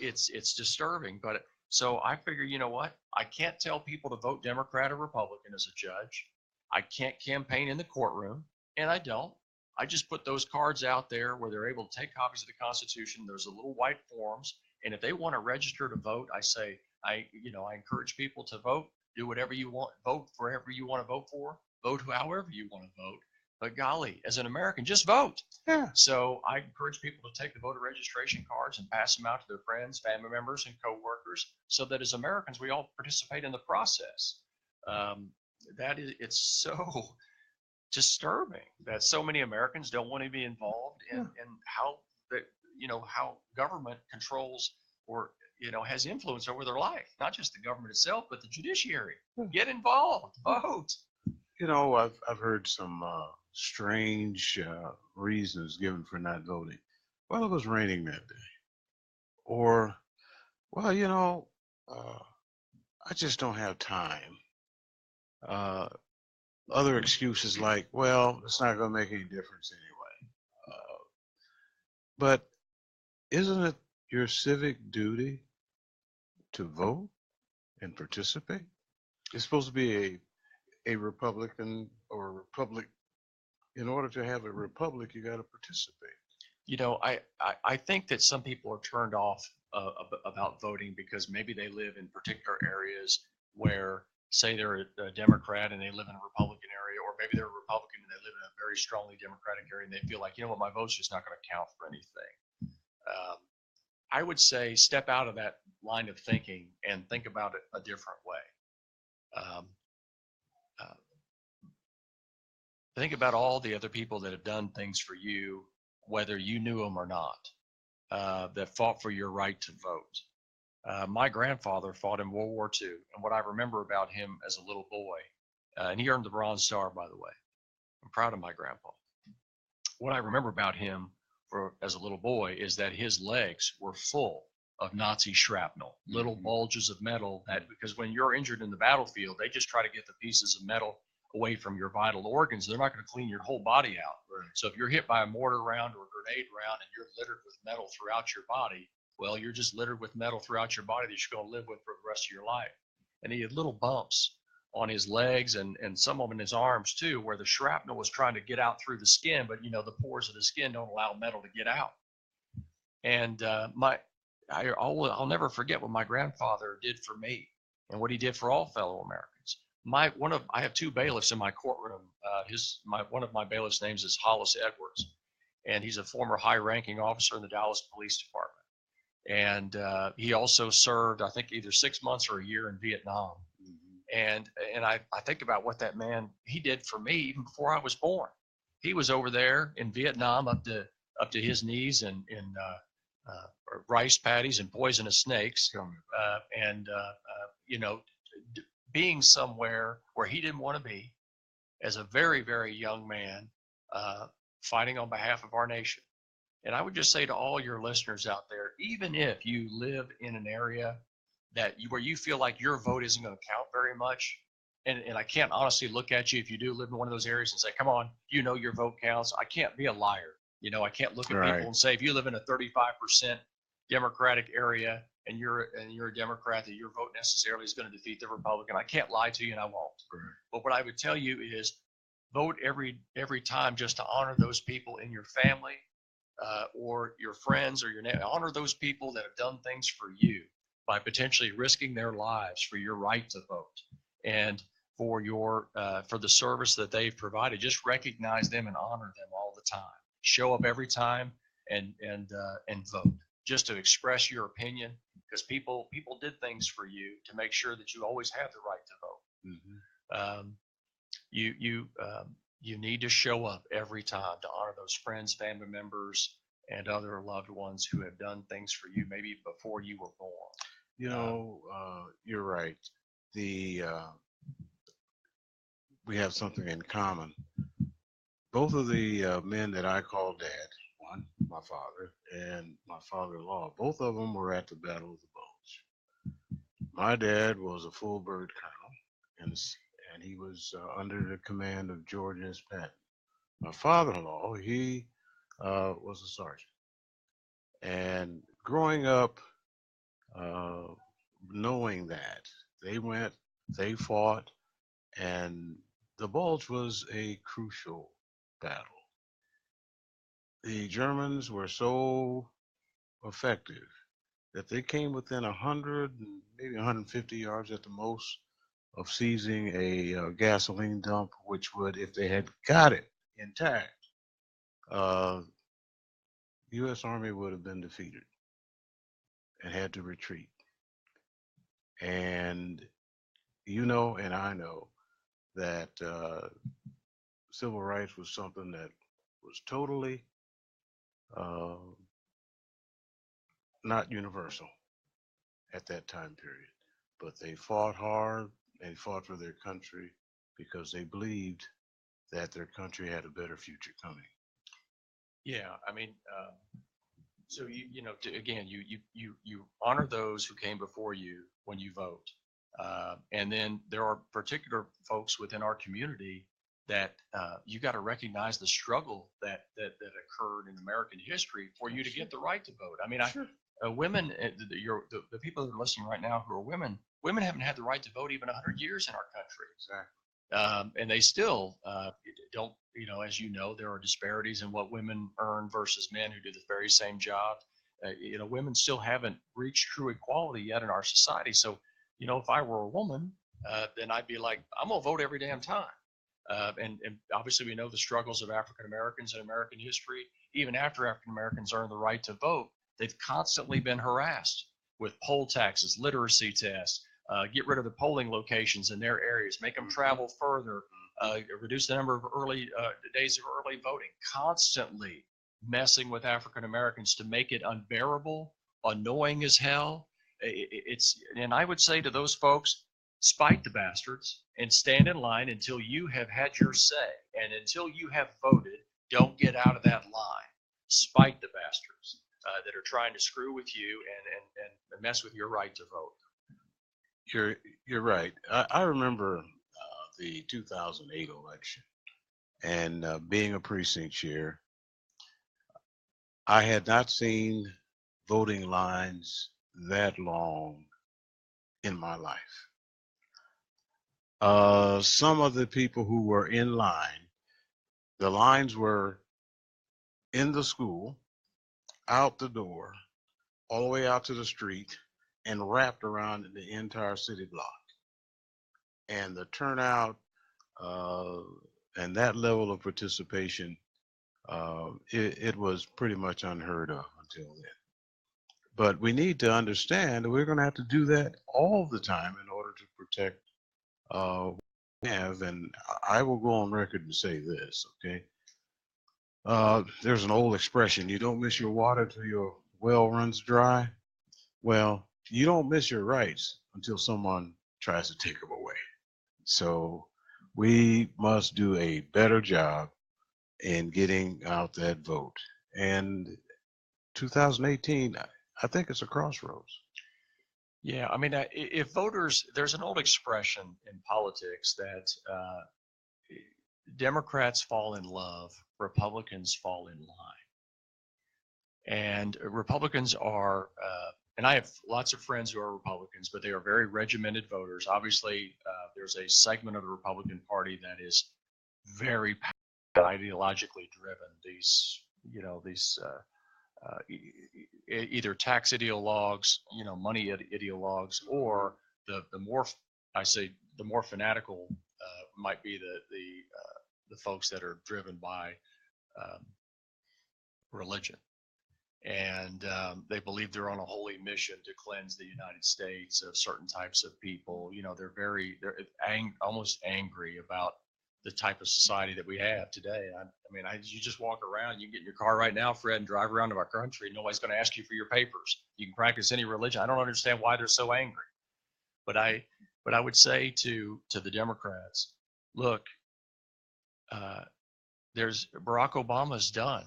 It's disturbing, but so I figure, you know what? I can't tell people to vote Democrat or Republican as a judge. I can't campaign in the courtroom, and I don't. I just put those cards out there where they're able to take copies of the Constitution. There's a little white forms, and if they want to register to vote, I say, I encourage people to vote. Do whatever you want. Vote for whoever you want to vote for. Vote however you want to vote. But golly, as an American, just vote. Yeah. So I encourage people to take the voter registration cards and pass them out to their friends, family members, and coworkers, so that as Americans, we all participate in the process. It's so disturbing that so many Americans don't want to be involved in how government controls or has influence over their life. Not just the government itself, but the judiciary. Get involved, vote. I've heard some strange reasons given for not voting. Well, it was raining that day, or well, uh, I just don't have time. Uh, Other excuses like, well, it's not going to make any difference anyway. But isn't it your civic duty to vote and participate? It's supposed to be a Republican or a republic. In order to have a republic, you got to participate. I think that some people are turned off about voting because maybe they live in particular areas where, say, they're a Democrat and they live in a Republican area, or maybe they're a Republican and they live in a very strongly Democratic area, and they feel like, you know what, my vote's just not going to count for anything. Um, I would say step out of that line of thinking and think about it a different way. Um, uh, think about all the other people that have done things for you, whether you knew them or not, that fought for your right to vote. My grandfather fought in World War II, and what I remember about him as a little boy, and he earned the Bronze Star, by the way. I'm proud of my grandpa. What I remember about him as a little boy is that his legs were full of Nazi shrapnel, little bulges of metal that, because when you're injured in the battlefield, they just try to get the pieces of metal away from your vital organs. They're not going to clean your whole body out. Right. So if you're hit by a mortar round or a grenade round and you're littered with metal throughout your body, well, you're just littered with metal throughout your body that you're going to live with for the rest of your life. And he had little bumps on his legs and some of them in his arms too, where the shrapnel was trying to get out through the skin, but the pores of the skin don't allow metal to get out. And I'll never forget what my grandfather did for me and what he did for all fellow Americans. I have two bailiffs in my courtroom. One of my bailiffs' names is Hollis Edwards, and he's a former high-ranking officer in the Dallas Police Department. And he also served, I think, either 6 months or a year in Vietnam. And I think about what that man he did for me even before I was born. He was over there in Vietnam up to his knees in rice paddies and poisonous snakes, being somewhere where he didn't want to be as a very, very young man, fighting on behalf of our nation. And I would just say to all your listeners out there, even if you live in an area where you feel like your vote isn't going to count very much, and I can't honestly look at you if you do live in one of those areas and say, come on, your vote counts. I can't be a liar. I can't look at people and say, if you live in a 35% Democratic area and you're a Democrat, that your vote necessarily is going to defeat the Republican. I can't lie to you, and I won't. Right. But what I would tell you is vote every time just to honor those people in your family, or your friends or your neighbor. Honor those people that have done things for you by potentially risking their lives for your right to vote and for the service that they've provided. Just recognize them and honor them all the time. Show up every time and vote, just to express your opinion, because people did things for you to make sure that you always have the right to vote. You need to show up every time to honor those friends, family members, and other loved ones who have done things for you maybe before you were born. You're right. We have something in common. Both of the men that I call dad, one, my father, and my father-in-law, both of them were at the Battle of the Bulge. My dad was a full bird colonel, and he was under the command of George S. Patton. My father-in-law, he was a sergeant. And growing up, knowing that, they fought, and the Bulge was a crucial battle. The Germans were so effective that they came within 100, maybe 150 yards at the most, of seizing a gasoline dump, which would, if they had got it intact, the U.S. Army would have been defeated and had to retreat. And and I know that civil rights was something that was totally not universal at that time period. But they fought hard, they fought for their country, because they believed that their country had a better future coming. Yeah, I mean, so you know, again, you honor those who came before you when you vote, and then there are particular folks within our community that you got to recognize the struggle that occurred in American history for you to get the right to vote. I mean, Sure. women, the people that are listening right now who are women haven't had the right to vote even 100 years in our country. Exactly. And they still don't, you know, as you know, there are disparities in what women earn versus men who do the very same job. You know, women still haven't reached true equality yet in our society. So, you know, if I were a woman, then I'd be like, I'm gonna vote every damn time. And obviously, we know the struggles of African Americans in American history. Even after African Americans earned the right to vote, they've constantly been harassed with poll taxes, literacy tests, get rid of the polling locations in their areas, make them travel further, reduce the number of early days of early voting, constantly messing with African Americans to make it unbearable, annoying as hell. And I would say to those folks, spite the bastards and stand in line until you have had your say, and until you have voted, don't get out of that line. Spite the bastards that are trying to screw with you and mess with your right to vote. You're right. I remember the 2008 election, and being a precinct chair, I had not seen voting lines that long in my life. Some of the people who were in line, the lines were in the school, out the door, all the way out to the street, and wrapped around the entire city block. And the turnout and that level of participation, it was pretty much unheard of until then. But we need to understand that we're going to have to do that all the time in order to protect what we have. And I will go on record and say this, okay? There's an old expression, you don't miss your water till your well runs dry. Well, you don't miss your rights until someone tries to take them away. So we must do a better job in getting out that vote. And 2018, I think it's a crossroads. Yeah, I mean, if voters, there's an old expression in politics that Democrats fall in love, Republicans fall in line. And Republicans are, and I have lots of friends who are Republicans, but they are very regimented voters. Obviously, there's a segment of the Republican Party that is very ideologically driven. These, you know, either tax ideologues, you know, money ideologues, or the more, I say, the more fanatical might be the folks that are driven by religion. And they believe they're on a holy mission to cleanse the United States of certain types of people. You know, they're almost angry about the type of society that we have today. I mean, you just walk around, you can get in your car right now, Fred, and drive around to our country. Nobody's going to ask you for your papers. You can practice any religion. I don't understand why they're so angry. But I would say to the Democrats, look, there's Barack Obama's done.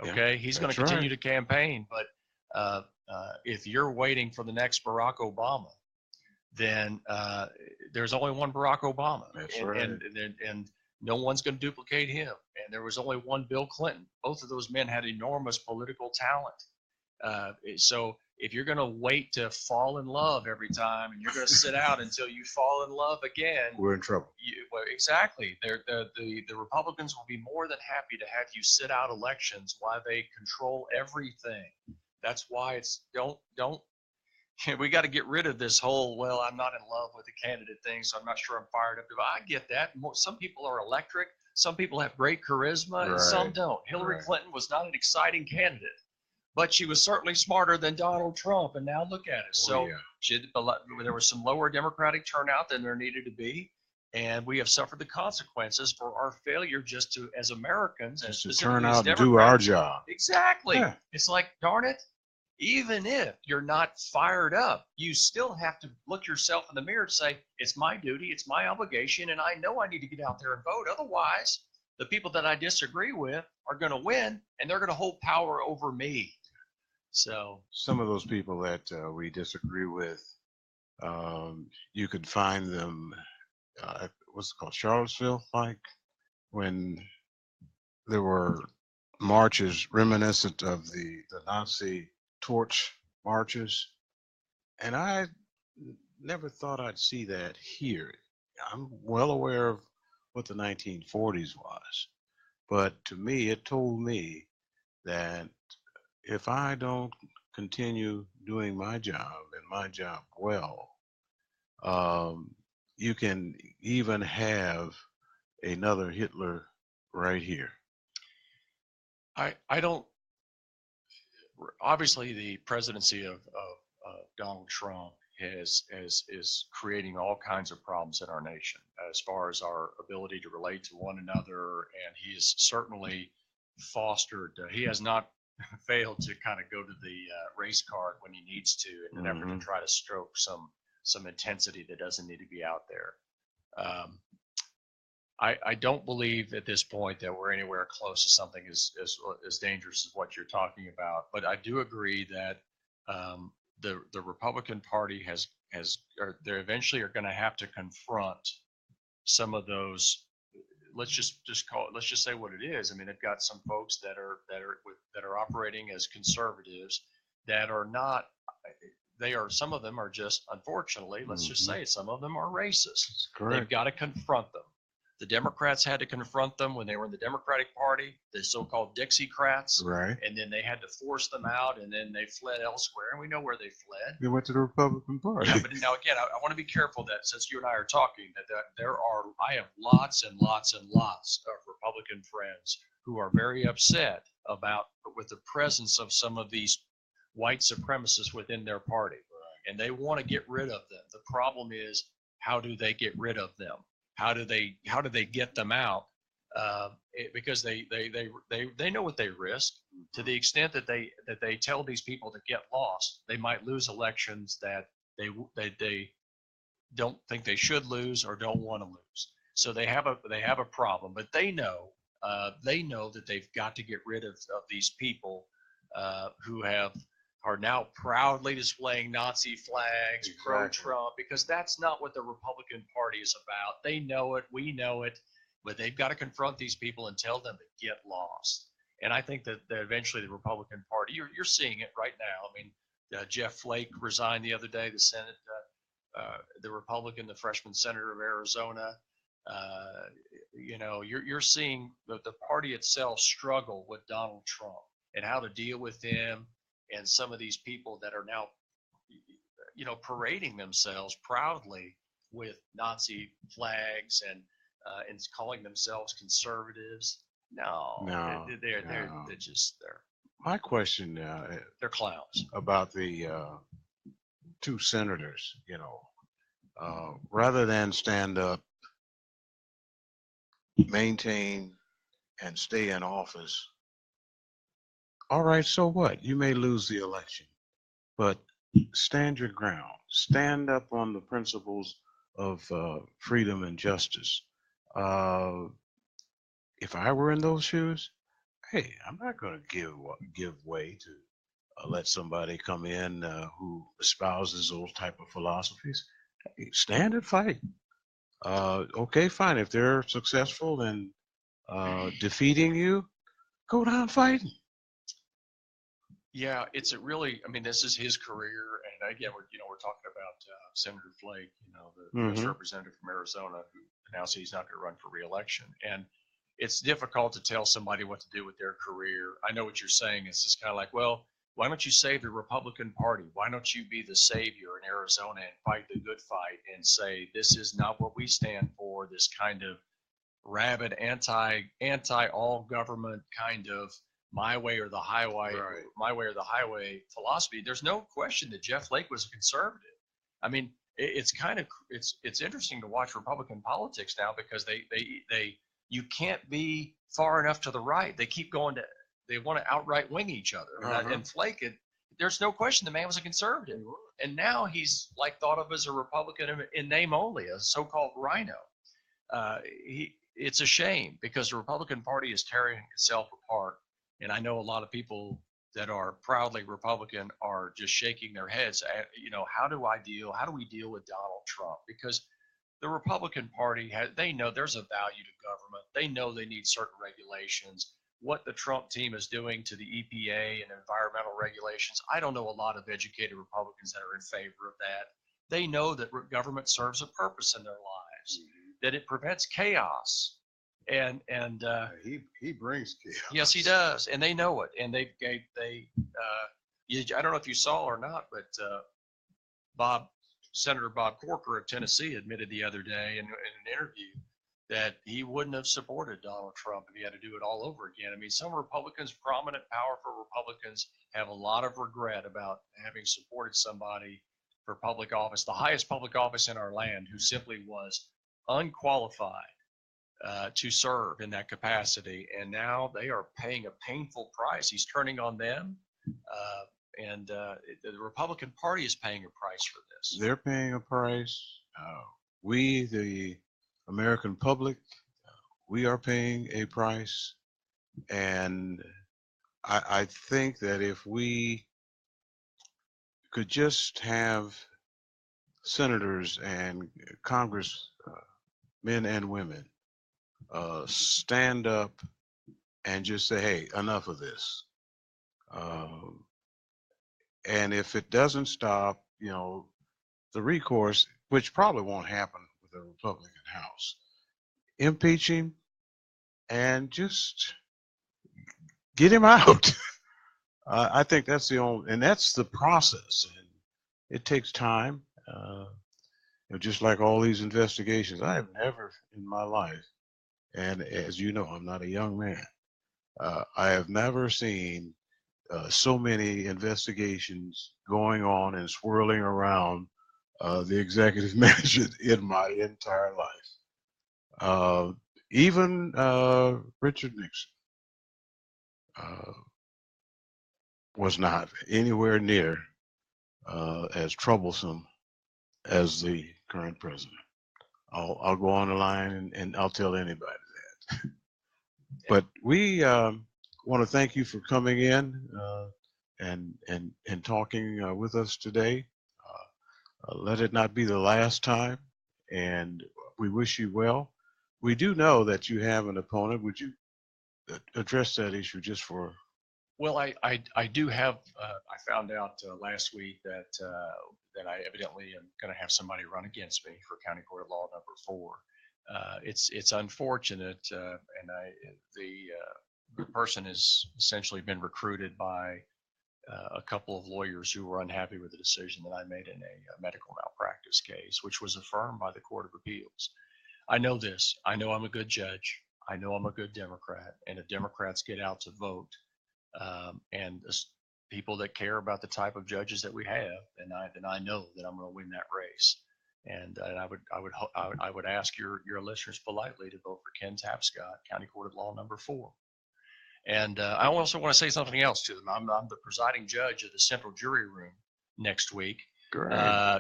Okay, yeah, he's going to continue to campaign, but if you're waiting for the next Barack Obama, then there's only one Barack Obama. That's right. And no one's going to duplicate him. And there was only one Bill Clinton. Both of those men had enormous political talent. So if you're going to wait to fall in love every time, and you're going to sit out until you fall in love again, we're in trouble. Well, exactly. The Republicans will be more than happy to have you sit out elections while they control everything. That's why it's don't. We got to get rid of this whole, well, I'm not in love with the candidate thing, so I'm not sure I'm fired up. I get that. Some people are electric. Some people have great charisma, and some don't. Hillary Clinton was not an exciting candidate, but she was certainly smarter than Donald Trump, and now look at it. So there was some lower Democratic turnout than there needed to be, and we have suffered the consequences for our failure just to, as Americans, and to turn out and do our job. Exactly. Yeah. It's like, darn it, even if you're not fired up, you still have to look yourself in the mirror and say, it's my duty, it's my obligation, and I know I need to get out there and vote. Otherwise, the people that I disagree with are going to win, and they're going to hold power over me. So some of those people that we disagree with, you could find them, what's it called, Charlottesville, like when there were marches reminiscent of the Nazi torch marches. And I never thought I'd see that here. I'm well aware of what the 1940s was, but to me, it told me that if I don't continue doing my job and my job well, you can even have another Hitler right here. I don't, obviously the presidency of Donald Trump is creating all kinds of problems in our nation as far as our ability to relate to one another, and he has certainly fostered. He has not failed to kind of go to the race card when he needs to in an effort to try to stroke some intensity that doesn't need to be out there. I don't believe at this point that we're anywhere close to something as dangerous as what you're talking about. But I do agree that the Republican Party they eventually are going to have to confront some of those. Let's just say what it is. I mean, they've got some folks that are operating as conservatives that are not. Some of them are just, unfortunately, let's just say some of them are racist. They've got to confront them. The Democrats had to confront them when they were in the Democratic Party, the so-called Dixiecrats. Right. And then they had to force them out, and then they fled elsewhere, and we know where they fled. They went to the Republican Party. Yeah, but now again, I want to be careful that since you and I are talking, that I have lots and lots and lots of Republican friends who are very upset with the presence of some of these white supremacists within their party, and they want to get rid of them. The problem is, how do they get rid of them? How do they get them out? Because they know what they risk. To the extent that they tell these people to get lost, they might lose elections that they don't think they should lose or don't want to lose. So they have a problem, but they know that they've got to get rid of these people who are now proudly displaying Nazi flags, pro-Trump, because that's not what the Republican Party is about. They know it, we know it, but they've got to confront these people and tell them to get lost. And I think that eventually the Republican Party, you're seeing it right now. I mean, Jeff Flake resigned the other day, the Senate, the Republican, the freshman senator of Arizona. You're seeing the party itself struggle with Donald Trump and how to deal with him. And some of these people that are now, parading themselves proudly with Nazi flags and calling themselves conservatives. No. They're just. My question, they're clowns. About the two senators, rather than stand up, maintain, and stay in office. All right, so what? You may lose the election, but stand your ground. Stand up on the principles of freedom and justice. If I were in those shoes, hey, I'm not going to give way to let somebody come in who espouses those type of philosophies. Hey, stand and fight. Okay, fine. If they're successful in defeating you, go down fighting. Yeah, this is his career, and again, we're talking about Senator Flake, the U.S. representative from Arizona, who announced he's not going to run for re-election. And it's difficult to tell somebody what to do with their career. I know what you're saying. It's just kind of like, well, why don't you save the Republican Party? Why don't you be the savior in Arizona and fight the good fight and say this is not what we stand for? This kind of rabid anti all government kind of my way or the highway, my way or the highway philosophy. There's no question that Jeff Flake was a conservative. I mean, it's interesting to watch Republican politics now because you can't be far enough to the right. They keep going they want to outright wing each other. And Flake, there's no question the man was a conservative. And now he's like thought of as a Republican in name only, a so-called rhino. It's a shame because the Republican Party is tearing itself apart. And I know a lot of people that are proudly Republican are just shaking their heads at, how do we deal with Donald Trump? Because the Republican Party they know there's a value to government. They know they need certain regulations. What the Trump team is doing to the EPA and environmental regulations, I don't know a lot of educated Republicans that are in favor of that. They know that government serves a purpose in their lives, that it prevents chaos. And he brings chaos. Yes, he does, and they know it. And I don't know if you saw or not, but Senator Bob Corker of Tennessee admitted the other day in an interview that he wouldn't have supported Donald Trump if he had to do it all over again. I mean, some Republicans, prominent, powerful Republicans, have a lot of regret about having supported somebody for public office, the highest public office in our land, who simply was unqualified to serve in that capacity. And now they are paying a painful price. He's turning on them. And the Republican Party is paying a price for this. They're paying a price. We, the American public, we are paying a price. And I think that if we could just have senators and Congress men and women stand up and just say, hey, enough of this. And if it doesn't stop, the recourse, which probably won't happen with the Republican House, impeach him and just get him out. I think that's the only, and that's the process. And it takes time. Just like all these investigations, I have never in my life, and as you know, I'm not a young man, I have never seen so many investigations going on and swirling around the executive management in my entire life. Even Richard Nixon was not anywhere near as troublesome as the current president. I'll go on the line and I'll tell anybody that. But we want to thank you for coming in and talking with us today. Let it not be the last time, and we wish you well. We do know that you have an opponent. Would you address that issue just for? Well, I do have. I found out last week that I evidently am going to have somebody run against me for County Court of Law number 4. It's unfortunate, and the person has essentially been recruited by a couple of lawyers who were unhappy with the decision that I made in a medical malpractice case, which was affirmed by the Court of Appeals. I know this. I know I'm a good judge. I know I'm a good Democrat, and if Democrats get out to vote, and people that care about the type of judges that we have, then I know that I'm going to win that race. And I would ask your listeners politely to vote for Ken Tapscott, County Court of Law number 4. And I also want to say something else to them. I'm the presiding judge of the Central Jury Room next week.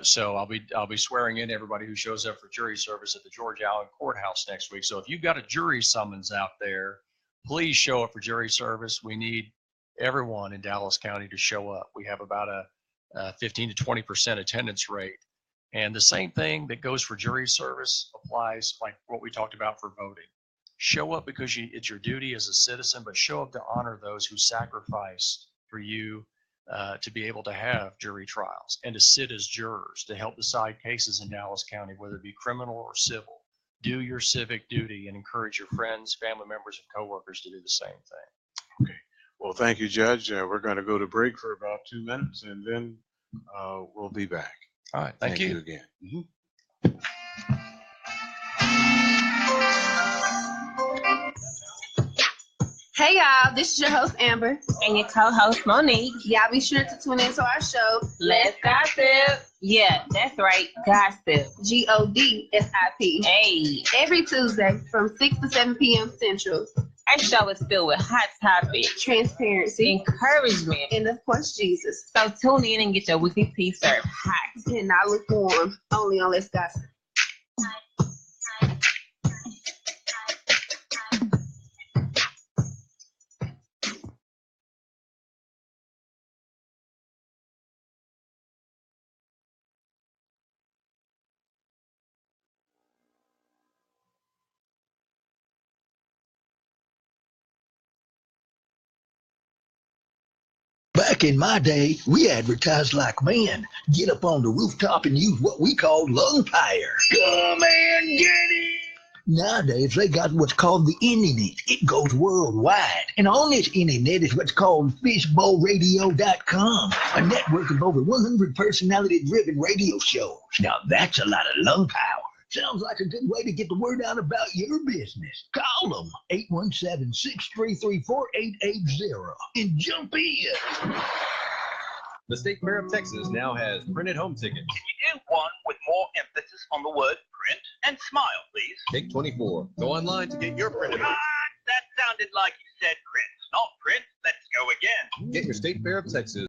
So I'll be swearing in everybody who shows up for jury service at the George Allen Courthouse next week. So if you've got a jury summons out there, please show up for jury service. We need everyone in Dallas County to show up. We have about a 15 to 20% attendance rate. And the same thing that goes for jury service applies like what we talked about for voting. Show up because it's your duty as a citizen, but show up to honor those who sacrificed for you to be able to have jury trials and to sit as jurors to help decide cases in Dallas County, whether it be criminal or civil. Do your civic duty and encourage your friends, family members, and coworkers to do the same thing. Okay. Well, thank you, Judge. We're going to go to break for about 2 minutes, and then we'll be back. All right. Thank you again. Mm-hmm. Hey y'all, this is your host Amber. And your co-host Monique. Y'all be sure to tune into our show, Let's Gossip. Yeah, that's right, Gossip. GODSIP. Hey. Every Tuesday from 6 to 7 p.m. Central. Our show is filled with hot topics, Transparency, encouragement. and of course, Jesus. So tune in and get your weekly peace served hot. And not lukewarm, only on Let's Gossip. Back in my day, we advertised like men. Get up on the rooftop and use what we called lung fire. Come and get it! Nowadays, they got what's called the internet. It goes worldwide. And on this internet is what's called fishbowlradio.com, a network of over 100 personality-driven radio shows. Now that's a lot of lung power. Sounds like a good way to get the word out about your business. Call them, 817-633-4880, and jump in. The State Fair of Texas now has printed home tickets. Can you do one with more emphasis on the word print? And smile, please. Take 24. Go online to get your printed home That sounded like you said print, not print. Let's go again. ticket. Get your State Fair of Texas